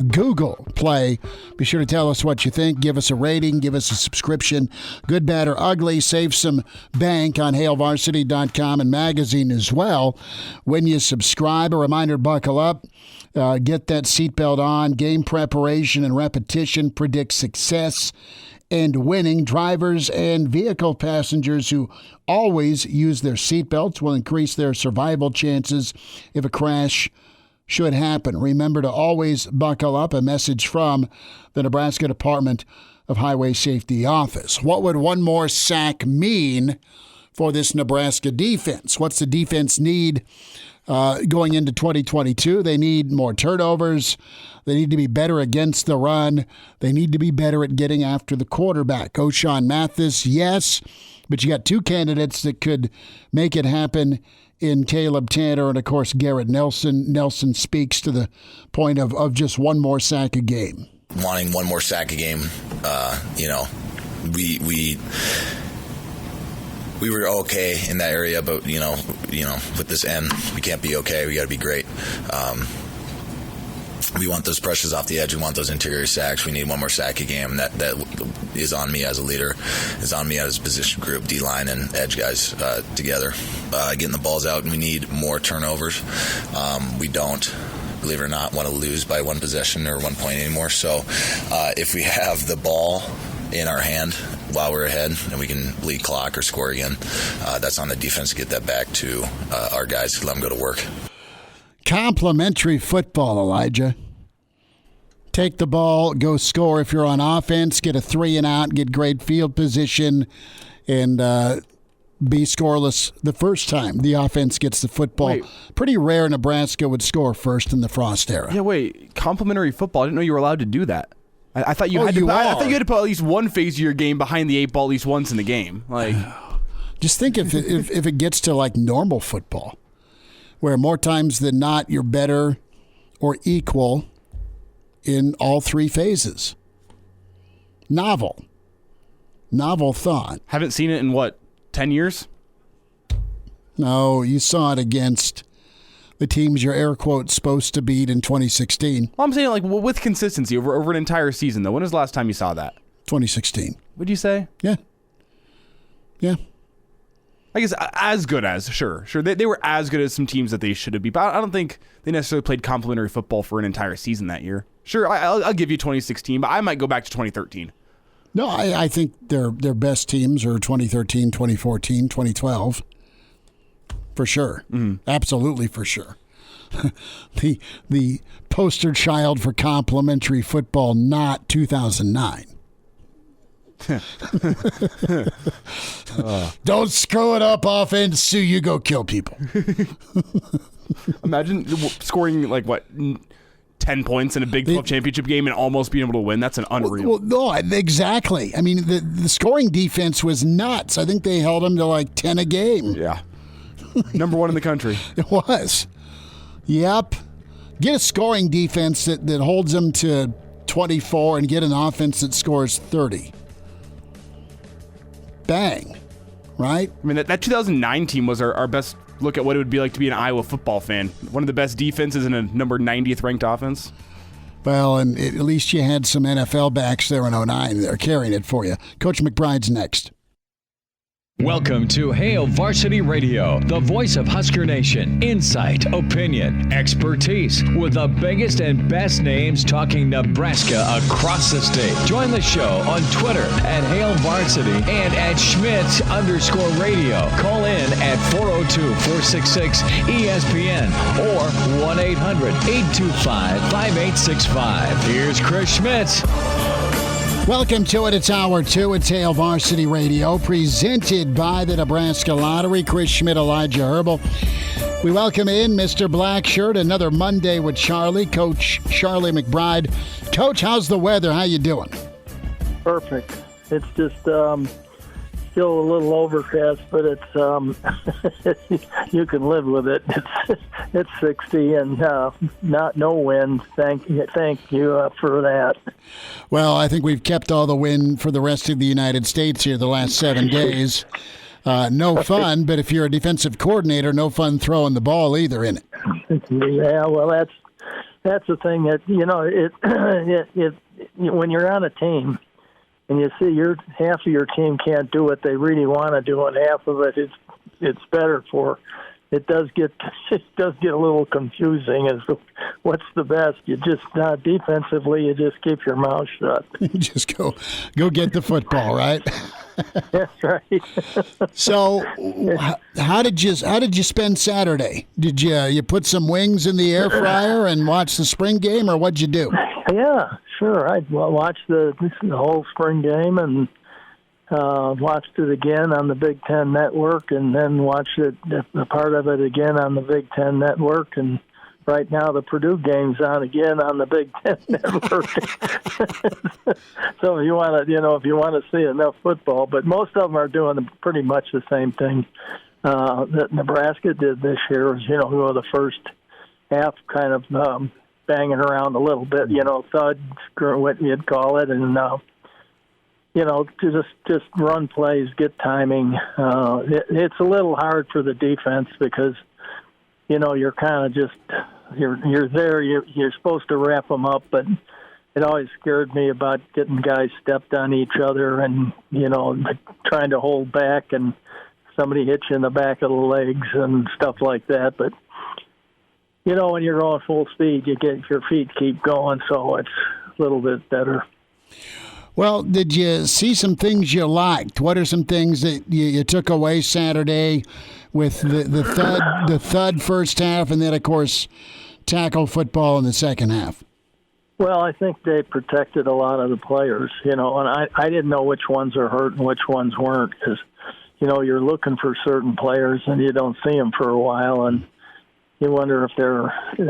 Google Play. Be sure to tell us what you think. Give us a rating. Give us a subscription. Good, bad, or ugly. Save some bank on HailVarsity.com and magazine as well. When you subscribe, a reminder, buckle up. Get that seatbelt on. Game preparation and repetition predict success and winning. Drivers and vehicle passengers who always use their seatbelts will increase their survival chances if a crash should happen. Remember to always buckle up. A message from the Nebraska Department of Highway Safety Office. What would one more sack mean for this Nebraska defense? What's the defense need going into 2022? They need more turnovers. They need to be better against the run. They need to be better at getting after the quarterback. O'Shawn Mathis, yes, but you got 2 candidates that could make it happen in Caleb Tanner and, of course, Garrett Nelson. Nelson speaks to the point of just one more sack a game. Wanting one more sack a game, we were okay in that area, but you know, with this end, we can't be okay. We got to be great. We want those pressures off the edge. We want those interior sacks. We need one more sack a game. That is on me as a leader. It's on me as a position group, D-line and edge guys together. Getting the balls out, and we need more turnovers. We don't, believe it or not, want to lose by one possession or 1 point anymore. So if we have the ball in our hand while we're ahead and we can bleed clock or score again, that's on the defense to get that back to our guys to let them go to work. Complimentary football, Elijah. Take the ball, go score if you're on offense, get a 3 and out, get great field position, and be scoreless the first time the offense gets the football. Wait. Pretty rare Nebraska would score first in the Frost era. Yeah, wait. Complimentary football. I didn't know you were allowed to do that. I thought you had to. I thought you had to put at least one phase of your game behind the 8 ball at least once in the game. Like, just think if it gets to like normal football, where more times than not you're better or equal in all 3 phases. Novel thought. Haven't seen it in what, 10 years? No, you saw it against the teams you're air quotes supposed to beat in 2016. Well, I'm saying like with consistency over an entire season though. When was the last time you saw that? 2016. What'd you say? Yeah. I guess as good as, sure. They were as good as some teams that they should have been. But I don't think they necessarily played complimentary football for an entire season that year. Sure, I'll give you 2016, but I might go back to 2013. No, I think their best teams are 2013, 2014, 2012. For sure. Mm-hmm. Absolutely for sure. the poster child for complimentary football, not 2009. Don't screw it up, offense, so you go kill people. Imagine scoring like what, 10 points in a Big 12 championship game and almost being able to win. That's an unreal. Well, no, exactly. I mean, the scoring defense was nuts. I think they held them to like 10 a game. Yeah. Number 1 in the country. It was. Yep. Get a scoring defense that holds them to 24 and get an offense that scores 30. Bang. Right? I mean, that 2009 team was our best look at what it would be like to be an Iowa football fan. One of the best defenses in a number 90th ranked offense. Well, and at least you had some NFL backs there in 09. They're carrying it for you. Coach McBride's next. Welcome to Hail Varsity Radio, the voice of Husker Nation. Insight, opinion, expertise, with the biggest and best names talking Nebraska across the state. Join the show on Twitter at Hail Varsity and at Schmidt_radio. Call in at 402-466-ESPN or 1-800-825-5865. Here's Chris Schmidt. Welcome to it. It's Hour 2 at Hail Varsity Radio, presented by the Nebraska Lottery. Chris Schmidt, Elijah Herbel. We welcome in Mr. Blackshirt, another Monday with Charlie, Coach Charlie McBride. Coach, how's the weather? How you doing? Perfect. It's just still a little overcast, but it's you can live with it. It's 60 and no wind. Thank you for that. Well, I think we've kept all the wind for the rest of the United States here the last 7 days. No fun, but if you're a defensive coordinator, no fun throwing the ball either, innit? Yeah, well, that's the thing that it when you're on a team. And you see, half of your team can't do what they really want to do, and half of it it's better for. It does get a little confusing as to what's the best. You just defensively, you just keep your mouth shut. Just go get the football, right? That's right. So, how did you spend Saturday? Did you put some wings in the air fryer and watch the spring game, or what'd you do? Yeah, sure. I watched the whole spring game and watched it again on the Big Ten Network, and then watched a part of it again on the Big Ten Network. And right now, the Purdue game's on again on the Big Ten Network. So if you want to see enough football, but most of them are doing pretty much the same thing that Nebraska did this year. Was the first half kind of banging around a little bit, thud, what you'd call it, and to just run plays, get timing. It's a little hard for the defense because, you're kind of just you're there. You're supposed to wrap them up, but it always scared me about getting guys stepped on each other and trying to hold back and somebody hits you in the back of the legs and stuff like that. But when you're going full speed, your feet keep going, so it's a little bit better. Well, did you see some things you liked? What are some things that you took away Saturday with the thud first half and then, of course, tackle football in the second half? Well, I think they protected a lot of the players, and I didn't know which ones are hurt and which ones weren't because, you're looking for certain players and you don't see them for a while, and you wonder if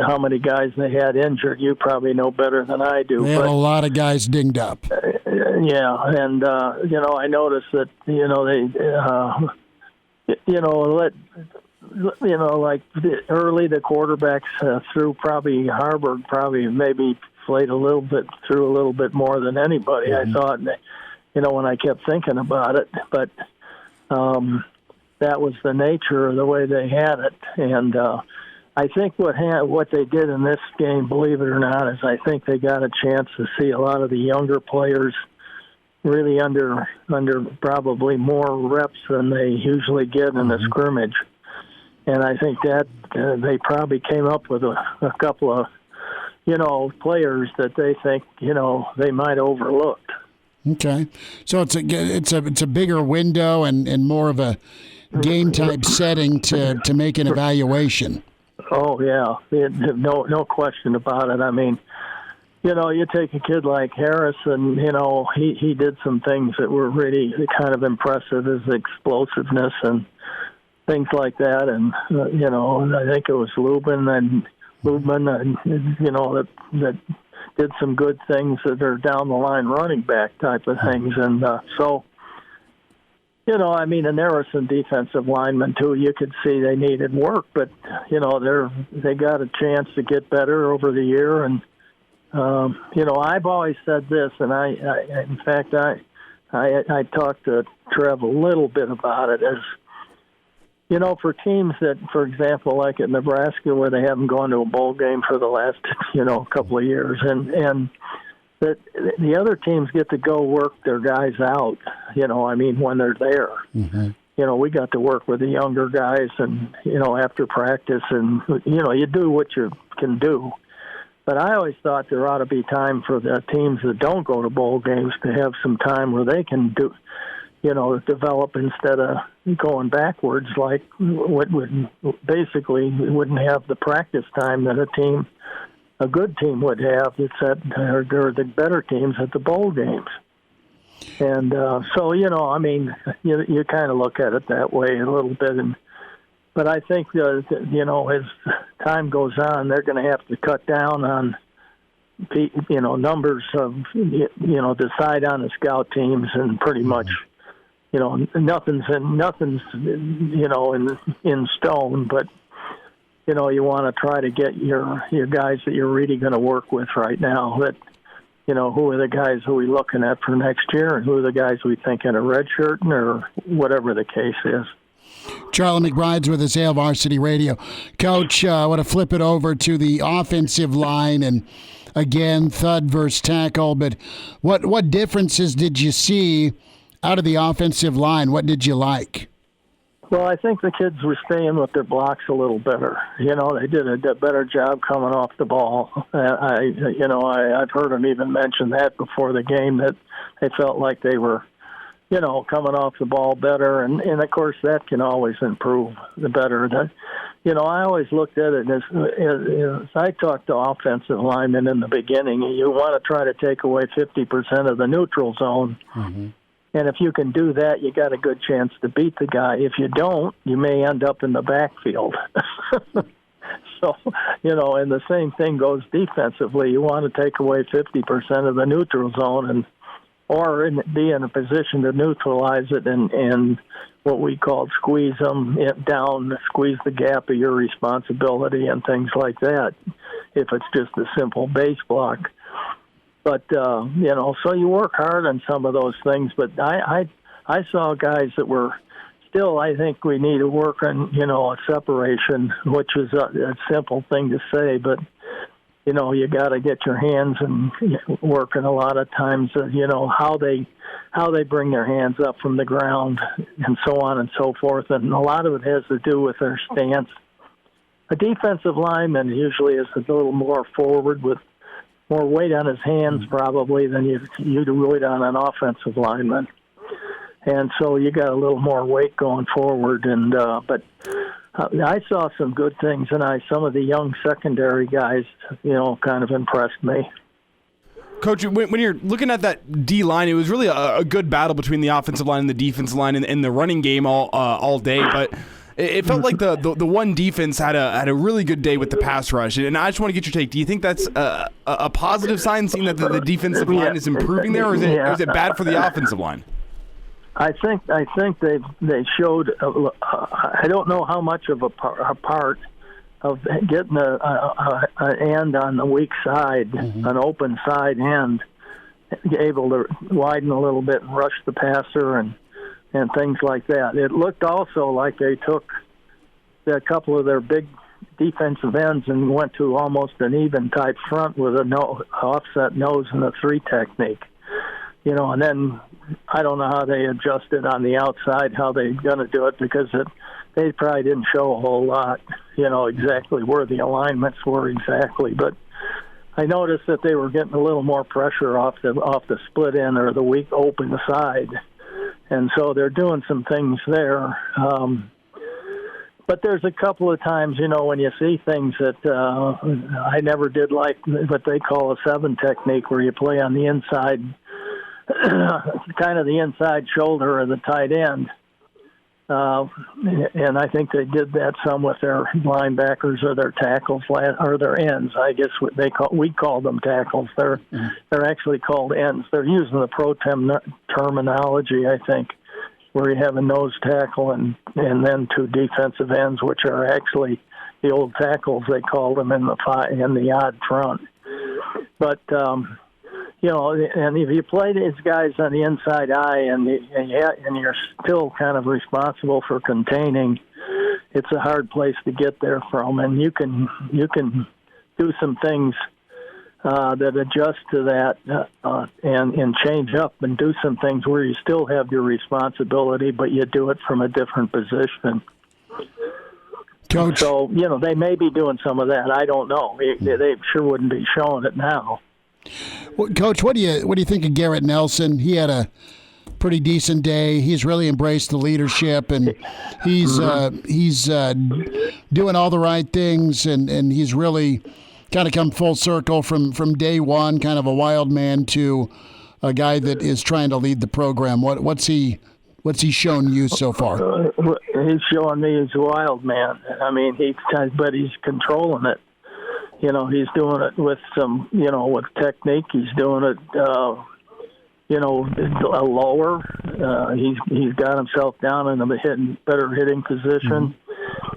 how many guys they had injured. You probably know better than I do. They had a lot of guys dinged up. Yeah, and I noticed that early the quarterbacks threw probably Harvard maybe played a little bit more than anybody. Mm-hmm. I thought, when I kept thinking about it, but that was the nature of the way they had it, and. I think what they did in this game, believe it or not, is I think they got a chance to see a lot of the younger players really under probably more reps than they usually get in the scrimmage. And I think that they probably came up with a couple of, players that they think, they might have overlooked. Okay. So it's a bigger window and more of a game type setting to make an evaluation. Oh, yeah. No question about it. I mean, you take a kid like Harris, and, he did some things that were really kind of impressive, his explosiveness and things like that. And, I think it was Lubin, that did some good things that are down the line running back type of things. And and there were some defensive linemen, too. You could see they needed work, but, they got a chance to get better over the year. And, I've always said this, and in fact, I talked to Trev a little bit about it, as, for teams that, for example, like at Nebraska, where they haven't gone to a bowl game for the last, couple of years, and that the other teams get to go work their guys out, when they're there. Mm-hmm. We got to work with the younger guys and, after practice and, you do what you can do. But I always thought there ought to be time for the teams that don't go to bowl games to have some time where they can do, develop instead of going backwards, like what would basically wouldn't have the practice time that a good team would have. It's or the better teams at the bowl games. And so, you kind of look at it that way a little bit. But I think, as time goes on, they're going to have to cut down on, numbers of, decide on the scout teams and pretty much, nothing's in stone, but, you want to try to get your guys that you're really going to work with right now that, who are the guys who we're looking at for next year and who are the guys we think in a red shirt or whatever the case is. Charlie McBride's with us, Varsity Radio. Coach, I want to flip it over to the offensive line, and again, thud versus tackle, but what differences did you see out of the offensive line? What did you like? Well, I think the kids were staying with their blocks a little better. They did a better job coming off the ball. I've heard them even mention that before the game, that they felt like they were, coming off the ball better. And of course, that can always improve the better. I always looked at it as I talked to offensive linemen in the beginning, you want to try to take away 50% of the neutral zone. Mm-hmm. And if you can do that, you got a good chance to beat the guy. If you don't, you may end up in the backfield. So, and the same thing goes defensively. You want to take away 50% of the neutral zone or be in a position to neutralize it and what we call squeeze them down, squeeze the gap of your responsibility and things like that, if it's just a simple base block. But so you work hard on some of those things. But I saw guys that were still. I think we need to work on a separation, which is a simple thing to say, but. You got to get your hands and working a lot of times, how they bring their hands up from the ground and so on and so forth. And a lot of it has to do with their stance. A defensive lineman usually is a little more forward with more weight on his hands probably than you'd weight on an offensive lineman. And so you got a little more weight going forward. And but I saw some good things, and some of the young secondary guys, kind of impressed me. Coach, when you're looking at that D line, it was really a good battle between the offensive line and the defensive line in the running game all day. But it felt like the one defense had a really good day with the pass rush. And I just want to get your take. Do you think that's a positive sign, seeing that the defensive line is improving there, or is it bad for the offensive line? I think they showed. I don't know how much of a part of getting an end on the weak side, an open side end, able to widen a little bit and rush the passer and things like that. It looked also like they took a couple of their big defensive ends and went to almost an even type front with an offset nose and a 3 technique. And then I don't know how they adjusted on the outside, how they're going to do it, because they probably didn't show a whole lot, exactly where the alignments were exactly. But I noticed that they were getting a little more pressure off the split end or the weak open side. And so they're doing some things there. But there's a couple of times, when you see things that I never did like what they call a 7 technique, where you play on the inside, kind of the inside shoulder of the tight end. And I think they did that some with their linebackers or their tackles or their ends. I guess we call them tackles. They're actually called ends. They're using the pro terminology, I think, where you have a nose tackle and then 2 defensive ends, which are actually the old tackles, they called them, in the odd front. But and if you play these guys on the inside eye and you're still kind of responsible for containing, it's a hard place to get there from. And you can do some things that adjust to that and change up and do some things where you still have your responsibility, but you do it from a different position. Coach. So, they may be doing some of that. I don't know. They sure wouldn't be showing it now. Well, Coach, what do you think of Garrett Nelson? He had a pretty decent day. He's really embraced the leadership, and he's doing all the right things, and he's really kind of come full circle from day one, kind of a wild man to a guy that is trying to lead the program. What's he shown you so far? He's showing me he's a wild man. I mean, but he's controlling it. He's doing it with some, with technique. He's doing it, lower. He's got himself down in a better hitting position.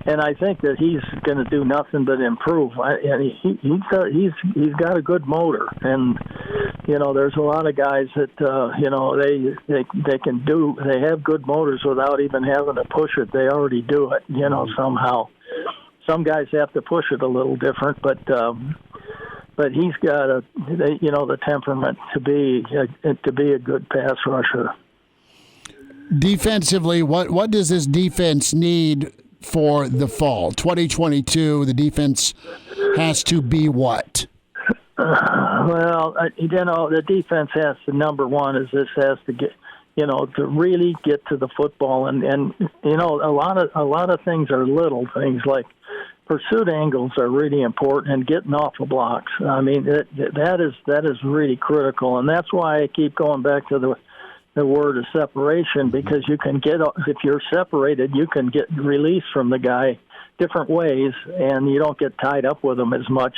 And I think that he's going to do nothing but improve. And he's got a good motor. And, there's a lot of guys that, they can do, they have good motors without even having to push it. They already do it, somehow. Some guys have to push it a little different, but he's got the temperament to be a good pass rusher. Defensively, what does this defense need for the fall 2022? The defense has to be what? The defense has to, number one is this has to get. To really get to the football, and a lot of things are little things like pursuit angles are really important, and getting off of blocks. I mean, that is really critical, and that's why I keep going back to the word of separation, because you can get, if you're separated, you can get released from the guy different ways, and you don't get tied up with him as much.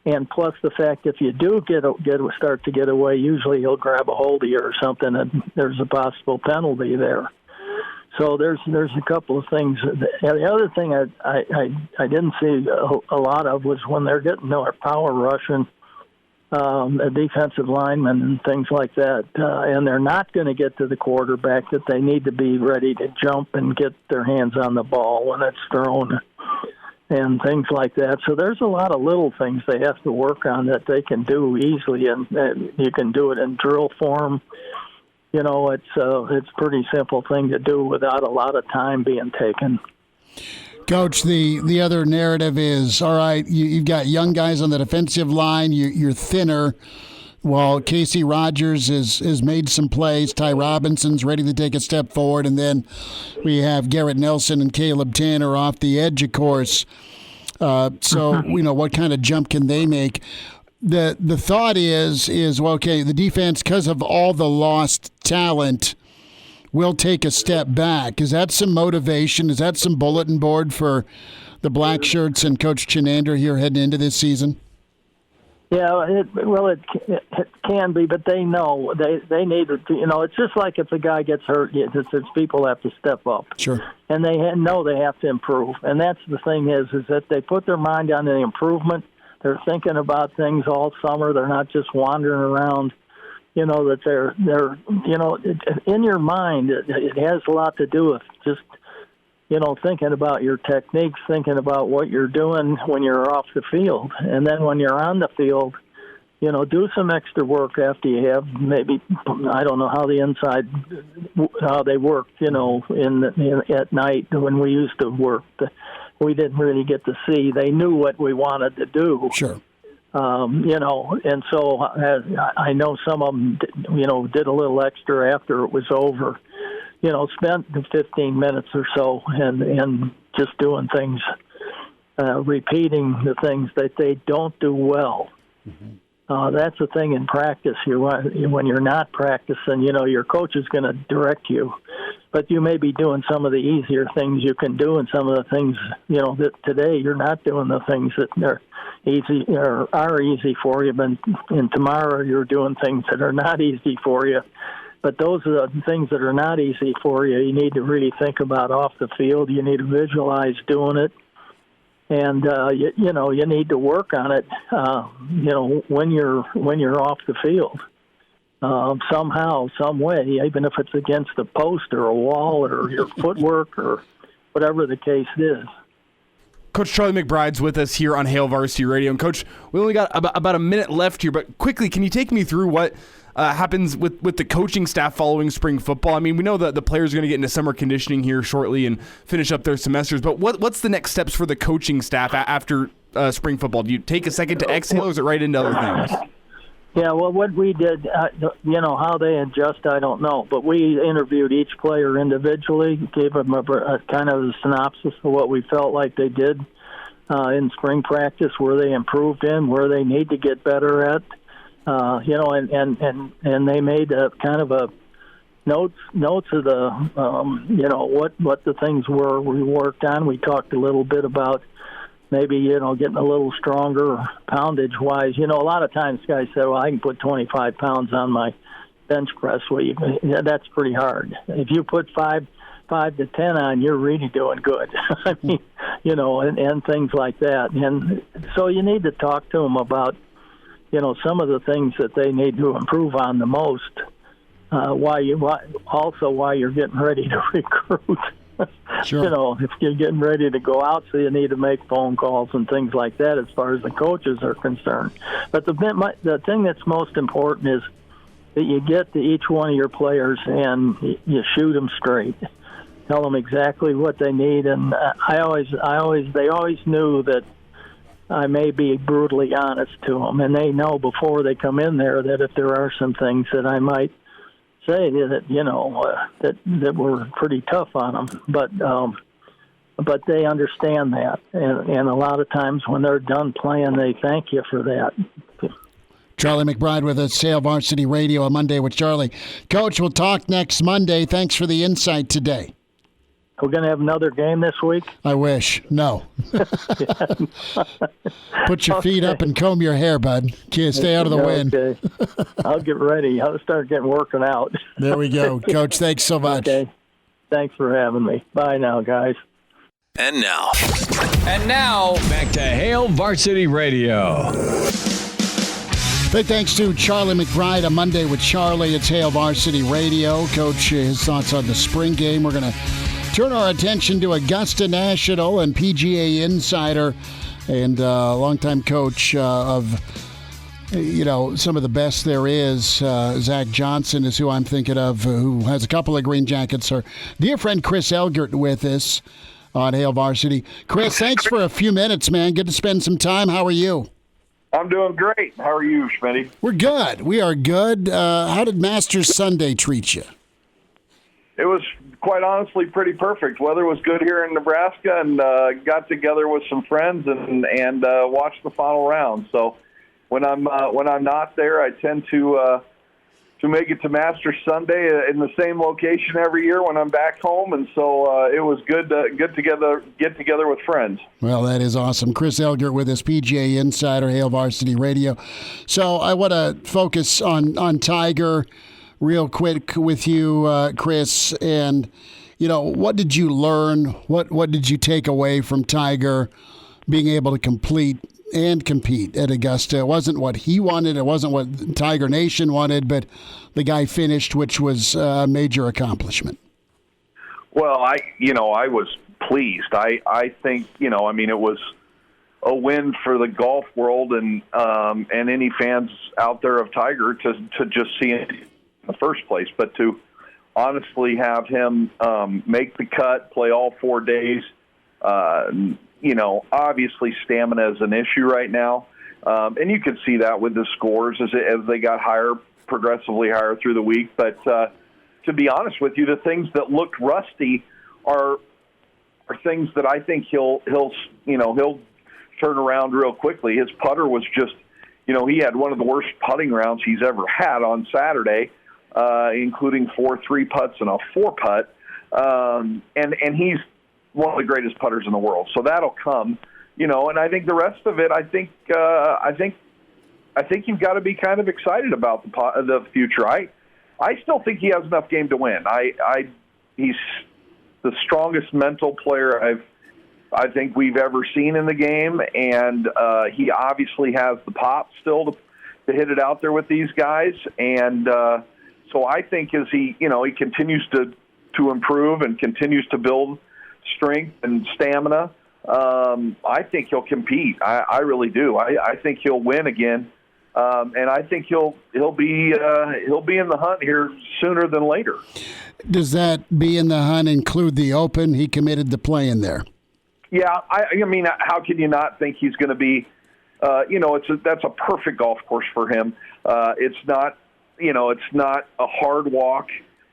And plus the fact, if you do start to get away, usually he'll grab a hold of you or something, and there's a possible penalty there. So there's a couple of things. The other thing I didn't see a lot of was when they're getting their power rushing, defensive linemen and things like that. And they're not going to get to the quarterback, that they need to be ready to jump and get their hands on the ball when it's thrown and things like that. So there's a lot of little things they have to work on that they can do easily, and you can do it in drill form. You know, it's a pretty simple thing to do without a lot of time being taken. Coach, the other narrative is, all right, you've got young guys on the defensive line, you're thinner. Well, Casey Rogers has made some plays. Ty Robinson's ready to take a step forward. And then we have Garrett Nelson and Caleb Tanner off the edge, of course. So, what kind of jump can they make? The thought is well, okay, the defense, because of all the lost talent, will take a step back. Is that some motivation? Is that some bulletin board for the Black Shirts and Coach Chinander here heading into this season? Yeah, it can be, but they know they need to. It's just like if a guy gets hurt, it's people have to step up. Sure. And they know they have to improve, and that's the thing is that they put their mind on the improvement. They're thinking about things all summer. They're not just wandering around. That they're in your mind. It has a lot to do with just thinking about your techniques, thinking about what you're doing when you're off the field. And then when you're on the field, do some extra work after you have maybe, I don't know how they work, at night when we used to work. We didn't really get to see. They knew what we wanted to do. Sure. And so I know some of them, did a little extra after it was over. Spent 15 minutes or so and just doing things, repeating the things that they don't do well. Mm-hmm. That's the thing in practice. When you're not practicing, your coach is going to direct you, but you may be doing some of the easier things you can do, and some of the things, that today you're not doing the things that are easy or are easy for you, and tomorrow you're doing things that are not easy for you. But those are the things that are not easy for you. You need to really think about off the field. You need to visualize doing it, and you need to work on it. When you're off the field, somehow, some way, even if it's against a post or a wall or your footwork or whatever the case is. Coach Charlie McBride's with us here on Hail Varsity Radio. And Coach, we only got about a minute left here, but quickly, can you take me through what happens with the coaching staff following spring football? I mean, we know that the players are going to get into summer conditioning here shortly and finish up their semesters, but what's the next steps for the coaching staff after spring football? Do you take a second to exhale, or is it right into other things? Yeah, well, what we did, how they adjust, I don't know. But we interviewed each player individually, gave them a kind of a synopsis of what we felt like they did in spring practice, where they improved in, where they need to get better at. And they made a kind of a notes of the, what the things were we worked on. We talked a little bit about maybe, getting a little stronger poundage-wise. A lot of times guys say, well, I can put 25 pounds on my bench press. Well, that's pretty hard. If you put 5 to 10 on, you're really doing good. I mean, and things like that. And so you need to talk to them about, some of the things that they need to improve on the most, while you're getting ready to recruit. Sure. If you're getting ready to go out, so you need to make phone calls and things like that as far as the coaches are concerned. But the thing that's most important is that you get to each one of your players and you shoot them straight. Tell them exactly what they need. And they always knew that I may be brutally honest to them, and they know before they come in there that if there are some things that I might say that that were pretty tough on them, but they understand that, and a lot of times when they're done playing, they thank you for that. Charlie McBride with us, Hail Varsity Radio on Monday with Charlie. Coach, we'll talk next Monday. Thanks for the insight today. We're going to have another game this week? I wish. No. Put your feet up and comb your hair, bud. Stay out of the wind. Okay. I'll get ready. I'll start working out. There we go. Coach, thanks so much. Okay. Thanks for having me. Bye now, guys. And now, back to Hail Varsity Radio. Big thanks to Charlie McBride. A Monday with Charlie. It's Hail Varsity Radio. Coach, his thoughts on the spring game. We're going to turn our attention to Augusta National and PGA Insider and longtime coach of, some of the best there is. Zach Johnson is who I'm thinking of, who has a couple of green jackets. Our dear friend Chris Elgert with us on Hail Varsity. Chris, thanks for a few minutes, man. Good to spend some time. How are you? I'm doing great. How are you, Schmitty? We're good. We are good. How did Masters Sunday treat you? It was, quite honestly, pretty perfect. Weather was good here in Nebraska, and got together with some friends and watched the final round. So when I'm not there, I tend to make it to Masters Sunday in the same location every year when I'm back home, and so it was good to get together with friends. Well, that is awesome. Chris Elgert with us, PGA Insider, Hail Varsity Radio. So I want to focus on Tiger real quick with you, Chris, and what did you learn? What did you take away from Tiger being able to complete and compete at Augusta? It wasn't what he wanted. It wasn't what Tiger Nation wanted, but the guy finished, which was a major accomplishment. Well, I was pleased. I think, it was a win for the golf world and any fans out there of Tiger to just see it in the first place. But to honestly have him make the cut, play all 4 days, obviously stamina is an issue right now. And you can see that with the scores as they got higher, progressively higher through the week. But to be honest with you, the things that looked rusty are things that I think he'll turn around real quickly. His putter was just, he had one of the worst putting rounds he's ever had on Saturday, including 4 3-putts and a 4-putt. And he's one of the greatest putters in the world. So that'll come, and I think the rest of it, I think you've got to be kind of excited about the future. I still think he has enough game to win. He's the strongest mental player I think we've ever seen in the game, and he obviously has the pop still to hit it out there with these guys. And so I think as he continues to improve and continues to build strength and stamina, I think he'll compete. I really do. I think he'll win again, and I think he'll be in the hunt here sooner than later. Does that be in the hunt include the Open? He committed to playing there. Yeah, I mean, how can you not think he's going to be? That's a perfect golf course for him. It's not a hard walk.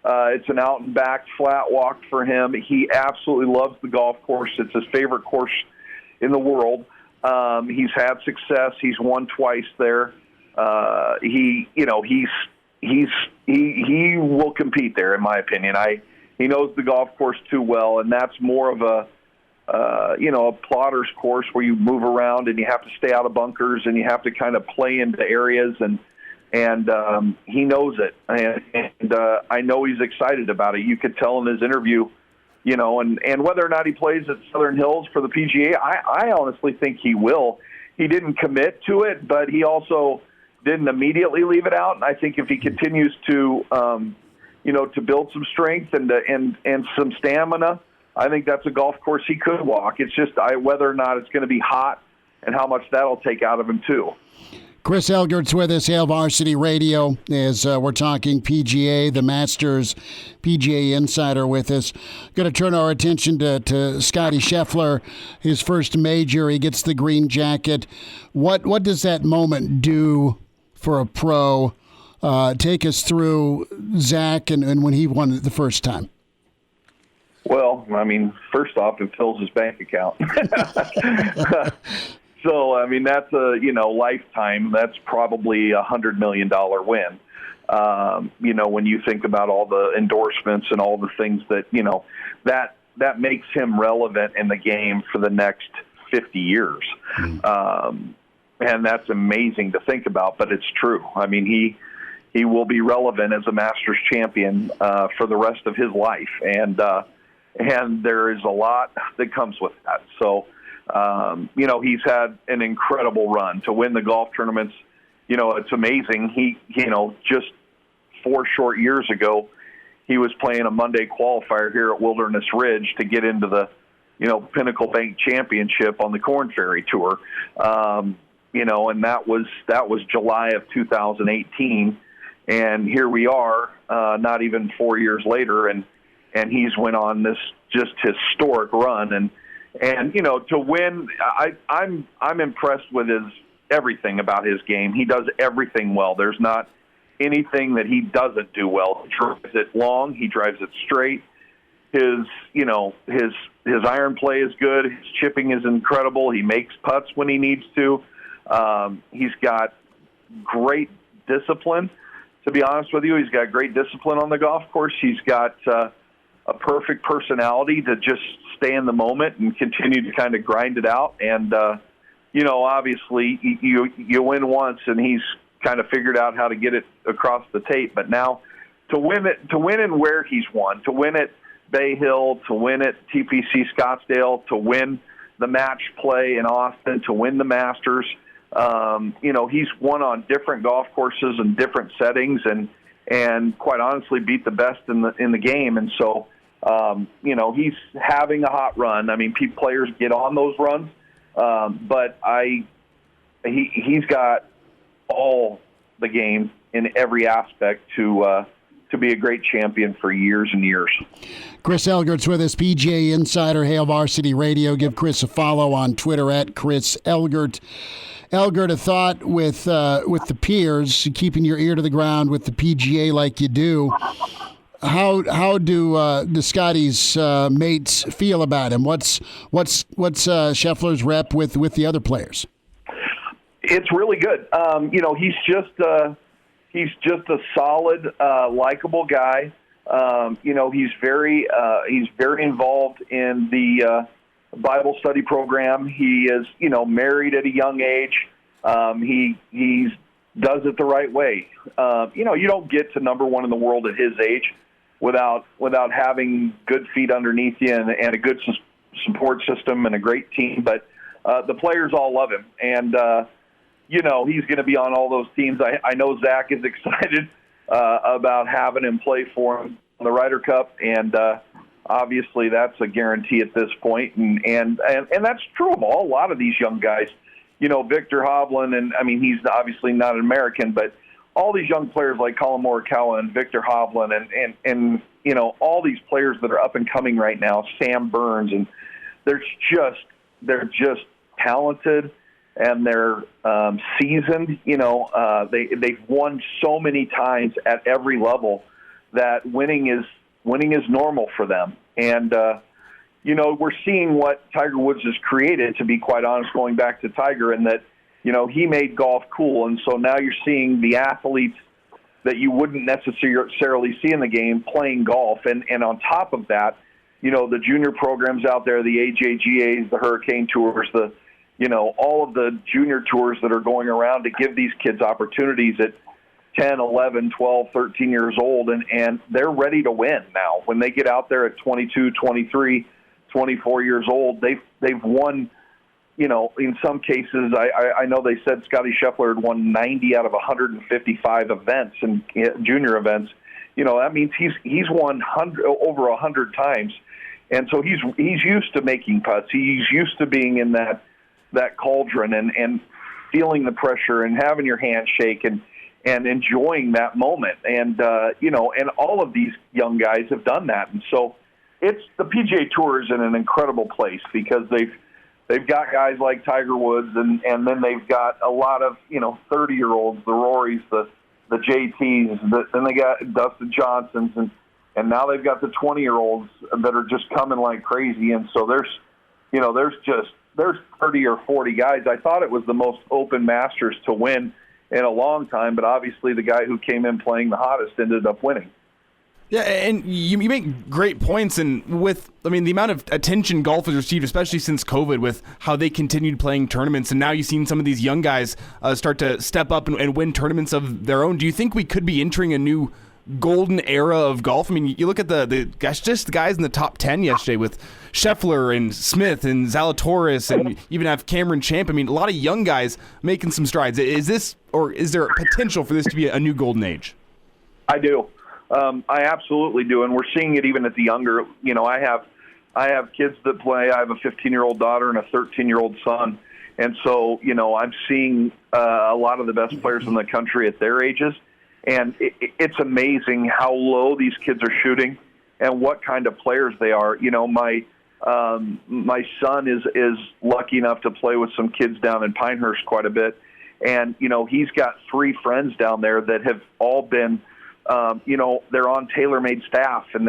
It's an out and back flat walk for him. He absolutely loves the golf course. It's his favorite course in the world. He's had success. He's won twice there. He will compete there, in my opinion. He knows the golf course too well, and that's more of a plotter's course where you move around and you have to stay out of bunkers and you have to kind of play into areas, and he knows it, and I know he's excited about it. You could tell in his interview, and whether or not he plays at Southern Hills for the PGA, I honestly think he will. He didn't commit to it, but he also didn't immediately leave it out. And I think if he continues to, to build some strength and some stamina, I think that's a golf course he could walk. It's just whether or not it's going to be hot and how much that'll take out of him too. Chris Elgert's with us, Hail Varsity Radio, as we're talking PGA, the Masters, PGA Insider with us. Going to turn our attention to Scotty Scheffler, his first major. He gets the green jacket. What does that moment do for a pro? Take us through Zach and when he won it the first time. Well, I mean, first off, it fills his bank account. So, I mean, that's a, lifetime. That's probably $100 million win. When you think about all the endorsements and all the things that, that makes him relevant in the game for the next 50 years. And that's amazing to think about, but it's true. I mean, he will be relevant as a Masters champion for the rest of his life. And there is a lot that comes with that. So, he's had an incredible run to win the golf tournaments it's amazing. He, just 4 short years ago, he was playing a Monday qualifier here at Wilderness Ridge to get into the, Pinnacle Bank Championship on the Korn Ferry Tour. And that was July of 2018. And here we are, not even 4 years later, and he's went on this just historic run. And to win, I'm impressed with everything about his game. He does everything well. There's not anything that he doesn't do well. He drives it long. He drives it straight. His iron play is good. His chipping is incredible. He makes putts when he needs to. He's got great discipline. To be honest with you, he's got great discipline on the golf course. He's got a perfect personality to just stay in the moment and continue to kind of grind it out. And, obviously you win once, and he's kind of figured out how to get it across the tape. But now to win in where he's won, to win at Bay Hill, to win at TPC Scottsdale, to win the match play in Austin, to win the Masters, he's won on different golf courses and different settings, and quite honestly beat the best in the game. And so, he's having a hot run. I mean, players get on those runs, but he's got all the game in every aspect to be a great champion for years and years. Chris Elgert's with us, PGA Insider, Hail Varsity Radio. Give Chris a follow on Twitter at Chris Elgert. Elgert, a thought with the peers, keeping your ear to the ground with the PGA like you do. How do the Scotty's mates feel about him? What's Scheffler's rep with the other players? It's really good. He's just a solid, likable guy. He's very involved in the Bible study program. He is, married at a young age. He does it the right way. You don't get to number one in the world at his age without having good feet underneath you and a good support system and a great team. But the players all love him, and he's going to be on all those teams. I know Zach is excited about having him play for him on the Ryder Cup, and obviously that's a guarantee at this point. And that's true of a lot of these young guys. Victor Hovland, and I mean, he's obviously not an American, but all these young players like Colin Morikawa and Victor Hovland and all these players that are up and coming right now, Sam Burns, and they're just talented. And they're seasoned. They've won so many times at every level that winning is normal for them. And we're seeing what Tiger Woods has created. To be quite honest, going back to Tiger, and that he made golf cool. And so now you're seeing the athletes that you wouldn't necessarily see in the game playing golf. And on top of that, the junior programs out there, the AJGAs, the Hurricane Tours, all of the junior tours that are going around to give these kids opportunities at 10, 11, 12, 13 years old, and they're ready to win now. When they get out there at 22, 23, 24 years old, they've won, in some cases, I know they said Scotty Scheffler had won 90 out of 155 events and junior events. That means he's won over 100 times. And so he's used to making putts. He's used to being in that cauldron and feeling the pressure and having your hand shake and enjoying that moment. And, and all of these young guys have done that. And so it's the PGA Tour is in an incredible place because they've got guys like Tiger Woods and then they've got a lot of, 30-year-olds, the Rorys, the JTs, then they got Dustin Johnsons and now they've got the 20-year-olds that are just coming like crazy. And so there's 30 or 40 guys. I thought it was the most open Masters to win in a long time, but obviously the guy who came in playing the hottest ended up winning. Yeah, and you make great points, and the amount of attention golf has received, especially since COVID, with how they continued playing tournaments, and now you've seen some of these young guys start to step up and win tournaments of their own. Do you think we could be entering a new golden era of golf. I mean, you look at the guys in the top 10 yesterday with Scheffler and Smith and Zalatoris, and you even have Cameron Champ. I mean, a lot of young guys making some strides. Is there potential for this to be a new golden age? I do. I absolutely do, and we're seeing it even at the younger. I have kids that play. I have a 15-year-old daughter and a 13-year-old son, and so I'm seeing a lot of the best players in the country at their ages, and it's amazing how low these kids are shooting and what kind of players they are. My son is lucky enough to play with some kids down in Pinehurst quite a bit, and he's got 3 friends down there that have all been. They're on TaylorMade staff, and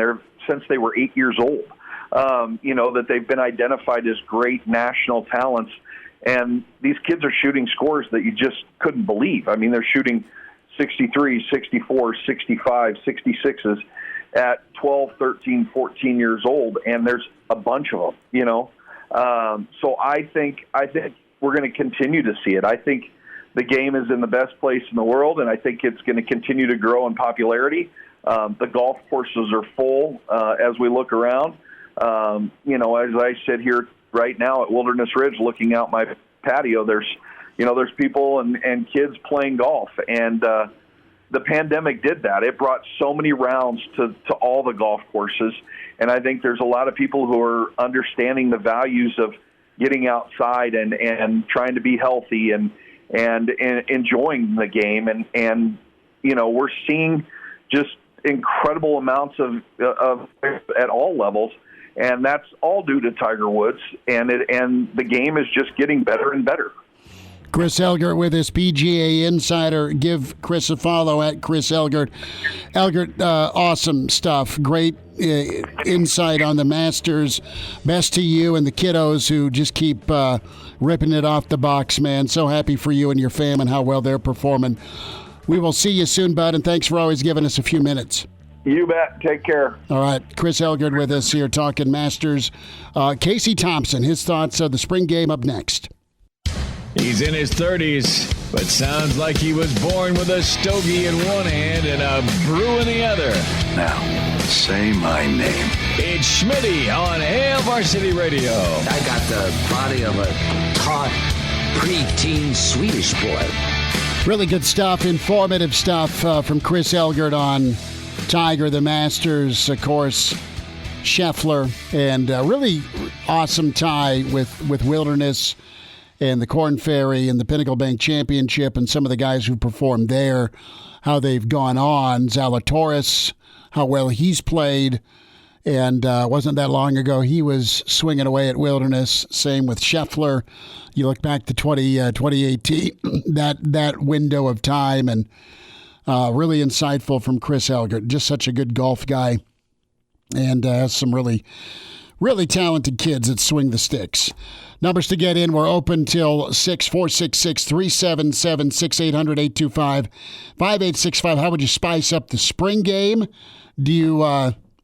since they were 8 years old. That they've been identified as great national talents, and these kids are shooting scores that you just couldn't believe. I mean, they're shooting 63, 64, 65, 66s at 12, 13, 14 years old, and there's a bunch of them. So I think we're going to continue to see it. I think the game is in the best place in the world, and I think it's going to continue to grow in popularity. The golf courses are full as we look around. As I sit here right now at Wilderness Ridge looking out my patio, there's people and kids playing golf. And the pandemic did that. It brought so many rounds to all the golf courses. And I think there's a lot of people who are understanding the values of getting outside and trying to be healthy and enjoying the game. And we're seeing just incredible amounts of at all levels, and that's all due to Tiger Woods, and the game is just getting better and better. Chris Elgert with us, PGA Insider. Give Chris a follow at Chris Elgert. Elgert, awesome stuff. Great insight on the Masters. Best to you and the kiddos who just keep ripping it off the box, man. So happy for you and your fam and how well they're performing. We will see you soon, bud, and thanks for always giving us a few minutes. You bet. Take care. All right. Chris Elgert with us here talking Masters. Casey Thompson, his thoughts of the spring game up next. He's in his 30s, but sounds like he was born with a stogie in one hand and a brew in the other. Now, say my name. It's Schmitty on Hail Varsity Radio. I got the body of a taut, preteen Swedish boy. Really good stuff, informative stuff from Chris Elgert on Tiger, the Masters, of course, Scheffler, and really awesome tie with Wilderness and the Korn Ferry and the Pinnacle Bank Championship and some of the guys who performed there, how they've gone on. Zalatoris, how well he's played. And wasn't that long ago he was swinging away at Wilderness. Same with Scheffler. You look back to 2018, that window of time, and really insightful from Chris Elgert. Just such a good golf guy, and has some really, really talented kids that swing the sticks. Numbers to get in, we're open till 6, 466-377-6800-825-5865. How would you spice up the spring game? Do you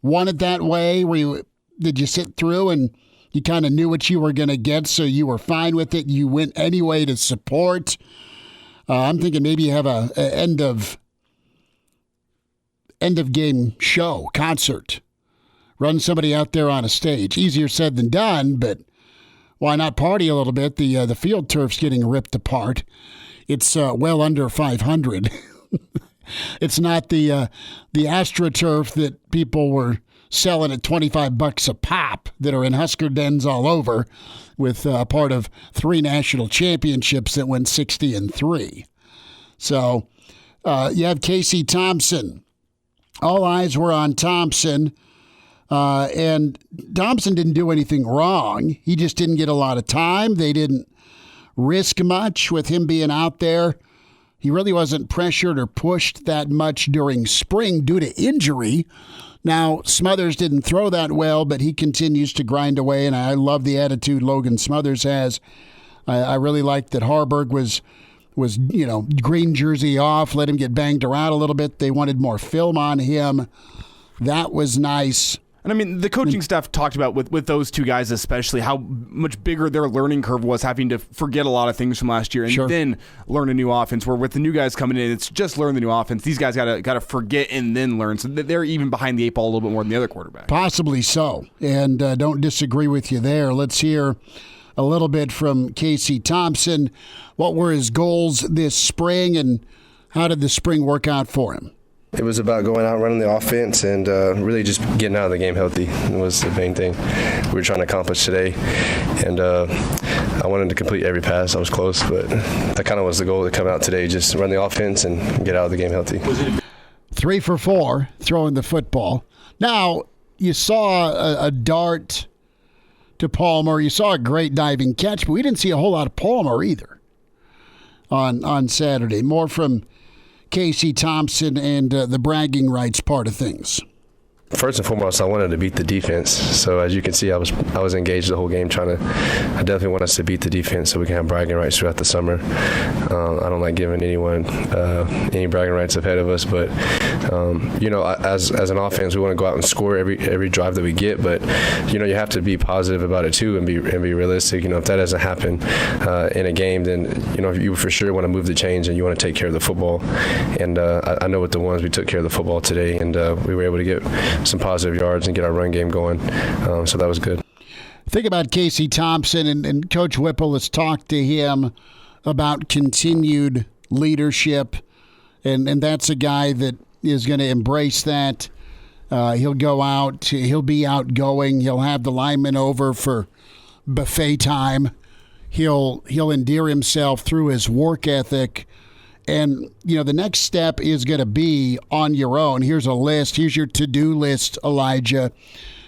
want it that way? Did you sit through and you kind of knew what you were going to get, so you were fine with it? You went anyway to support? I'm thinking maybe you have a end of game show, concert. Run somebody out there on a stage. Easier said than done, but why not party a little bit? The field turf's getting ripped apart. It's well under 500. It's not the AstroTurf that people were selling at $25 a pop that are in Husker dens all over, with part of 3 national championships that went 60-3. So you have Casey Thompson. All eyes were on Thompson. And Thompson didn't do anything wrong. He just didn't get a lot of time. They didn't risk much with him being out there. He really wasn't pressured or pushed that much during spring due to injury. Now, Smothers didn't throw that well, but he continues to grind away, and I love the attitude Logan Smothers has. I really liked that Harburg was green jersey off, let him get banged around a little bit. They wanted more film on him. That was nice. And I mean, the coaching staff talked about with those two guys especially how much bigger their learning curve was, having to forget a lot of things from last year and then learn a new offense. Where with the new guys coming in, it's just learn the new offense. These guys got to forget and then learn. So they're even behind the eight ball a little bit more than the other quarterback. Possibly so, and don't disagree with you there. Let's hear a little bit from Casey Thompson. What were his goals this spring, and how did the spring work out for him? It was about going out, running the offense, and really just getting out of the game healthy was the main thing we were trying to accomplish today. And I wanted to complete every pass. I was close, but that kind of was the goal to come out today, just run the offense and get out of the game healthy. 3 for 4 throwing the football. Now, you saw a dart to Palmer. You saw a great diving catch, but we didn't see a whole lot of Palmer either on Saturday. More from Casey Thompson and the bragging rights part of things. First and foremost, I wanted to beat the defense. So as you can see, I was engaged the whole game I definitely want us to beat the defense so we can have bragging rights throughout the summer. I don't like giving anyone any bragging rights ahead of us, but as an offense, we want to go out and score every drive that we get. But you have to be positive about it too and be realistic. If that doesn't happen in a game, then you for sure want to move the chains and you want to take care of the football. And I know with the ones we took care of the football today, and we were able to get some positive yards and get our run game going. So that was good. Think about Casey Thompson, and Coach Whipple has talked to him about continued leadership, and that's a guy that is going to embrace that. He'll go out. He'll be outgoing. He'll have the linemen over for buffet time. He'll endear himself through his work ethic. And, the next step is going to be on your own. Here's a list. Here's your to-do list, Elijah,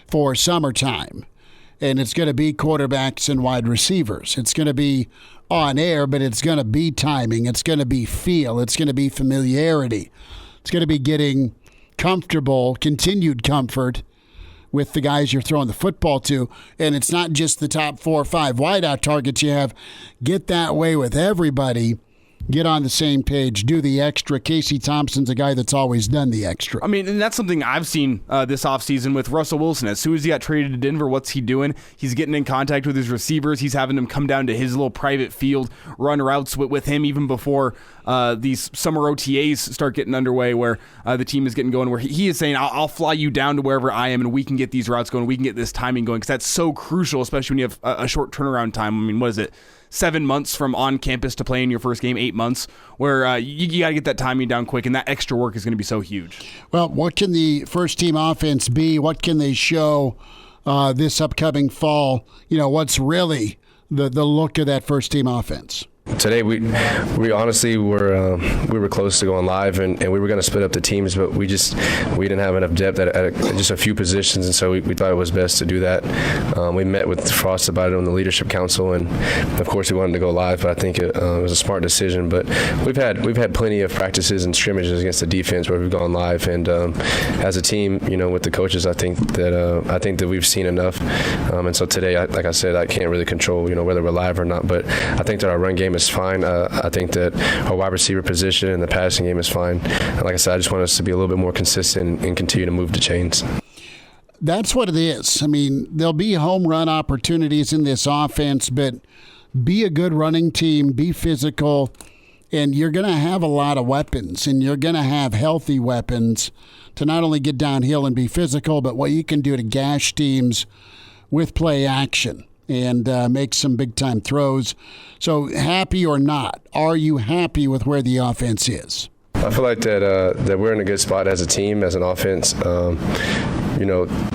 for summertime. And it's going to be quarterbacks and wide receivers. It's going to be on air, but it's going to be timing. It's going to be feel. It's going to be familiarity. It's going to be getting comfortable, continued comfort with the guys you're throwing the football to. And it's not just the top 4 or 5 wideout targets you have. Get that way with everybody. Get on the same page, do the extra. Casey Thompson's a guy that's always done the extra. I mean, and that's something I've seen this offseason with Russell Wilson. As soon as he got traded to Denver, what's he doing? He's getting in contact with his receivers. He's having them come down to his little private field, run routes with him even before these summer OTAs start getting underway, where the team is getting going, where he is saying, I'll fly you down to wherever I am, and we can get these routes going. We can get this timing going, because that's so crucial, especially when you have a short turnaround time. I mean, what is it? 7 months from on campus to playing your first game, 8 months, where you got to get that timing down quick, and that extra work is going to be so huge. Well, what can the first team offense be? What can they show this upcoming fall? What's really the look of that first team offense? Today we honestly were close to going live, and we were going to split up the teams, but we didn't have enough depth at just a few positions, and so we thought it was best to do that. We met with Frost about it on the leadership council, and of course we wanted to go live, but I think it was a smart decision. But we've had plenty of practices and scrimmages against the defense where we've gone live, and as a team, with the coaches, I think that we've seen enough, and so today, like I said, I can't really control whether we're live or not, but I think that our run game is fine. I think that our wide receiver position and the passing game is fine. And like I said, I just want us to be a little bit more consistent and continue to move the chains. That's what it is. I mean, there'll be home run opportunities in this offense, but be a good running team, be physical, and you're going to have a lot of weapons, and you're going to have healthy weapons to not only get downhill and be physical, but what you can do to gash teams with play action and make some big-time throws. So happy or not, are you happy with where the offense is? I feel like that we're in a good spot as a team, as an offense.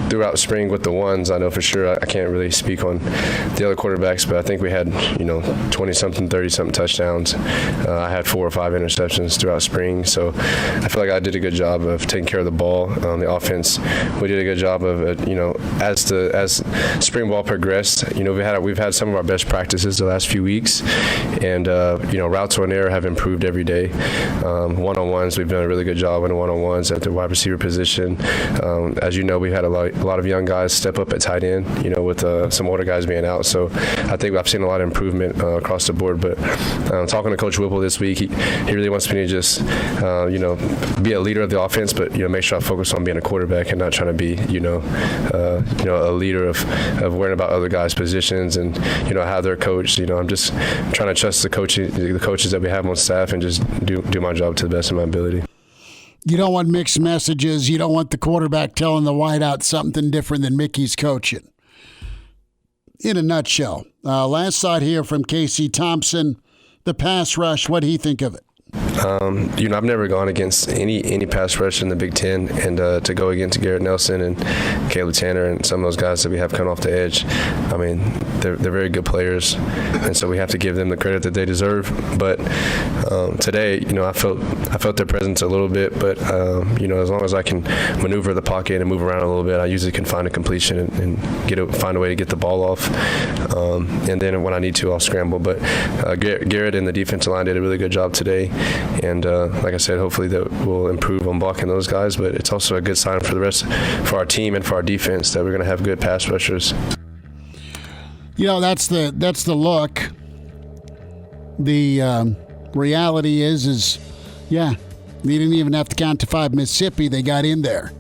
Throughout spring with the ones, I know for sure I can't really speak on the other quarterbacks, but I think we had 20-something, 30-something touchdowns. I had 4 or 5 interceptions throughout spring, so I feel like I did a good job of taking care of the ball. On the offense, we did a good job of as as spring ball progressed, we've had some of our best practices the last few weeks, and routes on air have improved every day. One-on-ones, we've done a really good job in the one-on-ones at the wide receiver position. As you know, we had a lot of young guys step up at tight end, with some older guys being out. So I think I've seen a lot of improvement across the board. But talking to Coach Whipple this week, he really wants me to just be a leader of the offense, but make sure I focus on being a quarterback and not trying to be a leader of worrying about other guys' positions and how they're coached. I'm just trying to trust the coaches that we have on staff and just do my job to the best of my ability. You don't want mixed messages. You don't want the quarterback telling the wideout something different than Mickey's coaching. In a nutshell, last thought here from Casey Thompson, the pass rush. What do you think of it? I've never gone against any pass rush in the Big Ten, and to go against Garrett Nelson and Caleb Tanner and some of those guys that we have coming off the edge, I mean, they're very good players, and so we have to give them the credit that they deserve. But today, I felt their presence a little bit, but as long as I can maneuver the pocket and move around a little bit, I usually can find a completion and find a way to get the ball off. And then when I need to, I'll scramble. But Garrett and the defensive line did a really good job today. And like I said, hopefully that will improve on blocking those guys. But it's also a good sign for our team and for our defense that we're going to have good pass rushers. That's the look. The reality is they didn't even have to count to 5 Mississippi. They got in there.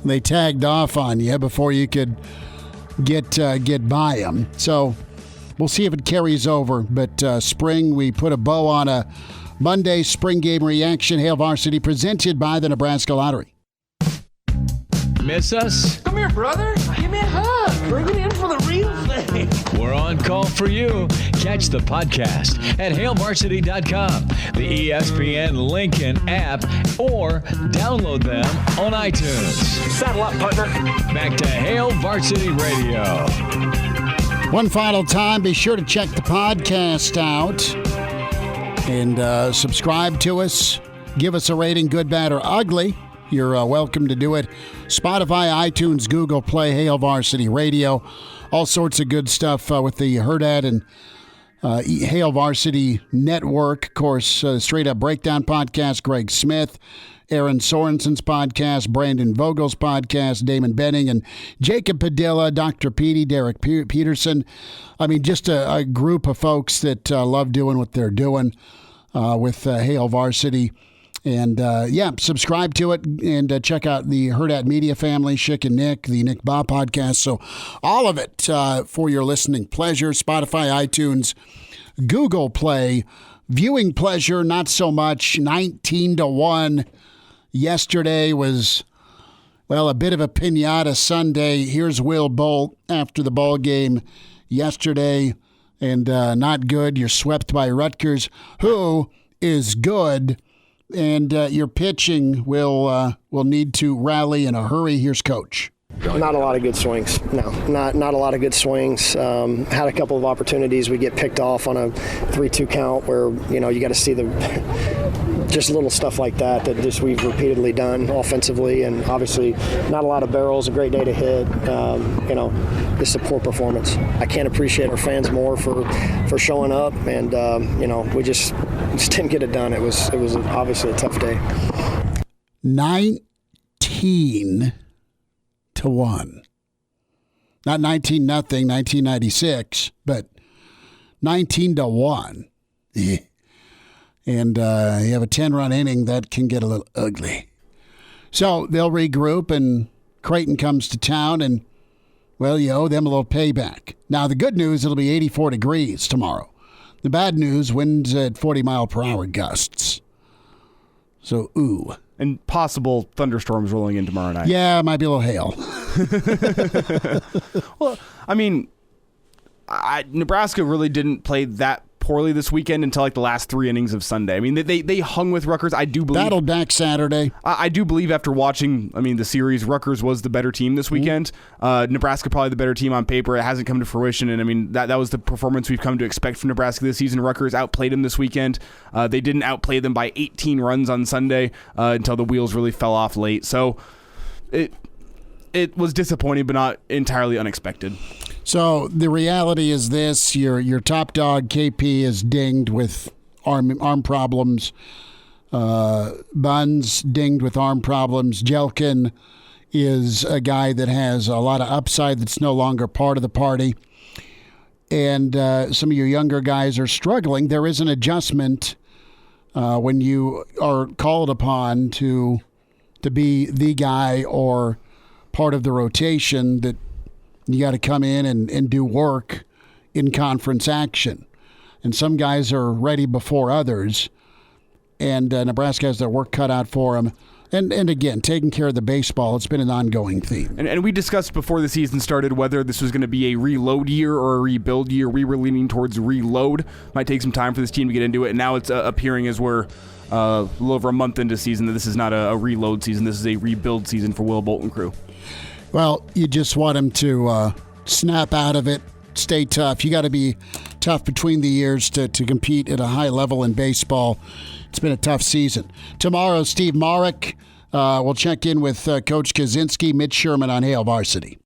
They tagged off on you before you could get by them. So we'll see if it carries over. But spring, we put a bow on a Monday spring game reaction. Hail Varsity, presented by the Nebraska Lottery. Miss us? Come here, brother. Give me a hug. Bring it in for the real thing. We're on call for you. Catch the podcast at hailvarsity.com, the ESPN Lincoln app, or download them on iTunes. Saddle up, partner. Back to Hail Varsity Radio. One final time, be sure to check the podcast out and subscribe to us. Give us a rating, good, bad, or ugly. You're welcome to do it. Spotify, iTunes, Google Play, Hail Varsity Radio. All sorts of good stuff with the Hurrdat and Hail Varsity Network. Of course, Straight Up Breakdown podcast, Greg Smith, Aaron Sorensen's podcast, Brandon Vogel's podcast, Damon Benning and Jacob Padilla, Dr. Petey, Derek Peterson. I mean, just a group of folks that love doing what they're doing with Hail Varsity. And, subscribe to it and check out the Hurrdat Media family, Schick and Nick, the Nick Baugh podcast. So all of it for your listening pleasure. Spotify, iTunes, Google Play. Viewing pleasure, not so much. 19-1. Yesterday was, a bit of a piñata Sunday. Here's Will Bolt after the ball game yesterday. And not good. You're swept by Rutgers, who is good. And your pitching will need to rally in a hurry. Here's Coach. Not a lot of good swings. No, not a lot of good swings. Had a couple of opportunities. We get picked off on a 3-2 count where, you got to see just little stuff like that just we've repeatedly done offensively. And obviously not a lot of barrels, a great day to hit. Just a poor performance. I can't appreciate our fans more for showing up. And, we just didn't get it done. It was obviously a tough day. 19-1. Not 19-0, 1996, but 19-1. Yeah. And you have a 10-run inning, that can get a little ugly. So they'll regroup, and Creighton comes to town, and, you owe them a little payback. Now, the good news, it'll be 84 degrees tomorrow. The bad news, winds at 40-mile-per-hour gusts. So, ooh. And possible thunderstorms rolling in tomorrow night. Yeah, it might be a little hail. Well, I mean, Nebraska really didn't play that poorly this weekend until the last 3 innings of Sunday. I mean, they hung with Rutgers. I do believe battled back Saturday. I do believe after watching, the series, Rutgers was the better team this weekend. Nebraska probably the better team on paper. It hasn't come to fruition, and that was the performance we've come to expect from Nebraska this season. Rutgers outplayed them this weekend. They didn't outplay them by 18 runs on Sunday until the wheels really fell off late. So it was disappointing, but not entirely unexpected. So the reality is this: your top dog KP is dinged with arm problems. Buns dinged with arm problems. Jelkin is a guy that has a lot of upside that's no longer part of the party. And some of your younger guys are struggling. There is an adjustment when you are called upon to be the guy or part of the rotation, that you got to come in and do work in conference action. And some guys are ready before others. And Nebraska has their work cut out for them. And again, taking care of the baseball, it's been an ongoing theme. And we discussed before the season started whether this was going to be a reload year or a rebuild year. We were leaning towards reload. Might take some time for this team to get into it. And now it's appearing as we're a little over a month into season that this is not a reload season. This is a rebuild season for Will Bolton crew. Well, you just want him to snap out of it, stay tough. You got to be tough between the years to compete at a high level in baseball. It's been a tough season. Tomorrow, Steve Marek will check in with Coach Kaczynski, Mitch Sherman on Hail Varsity.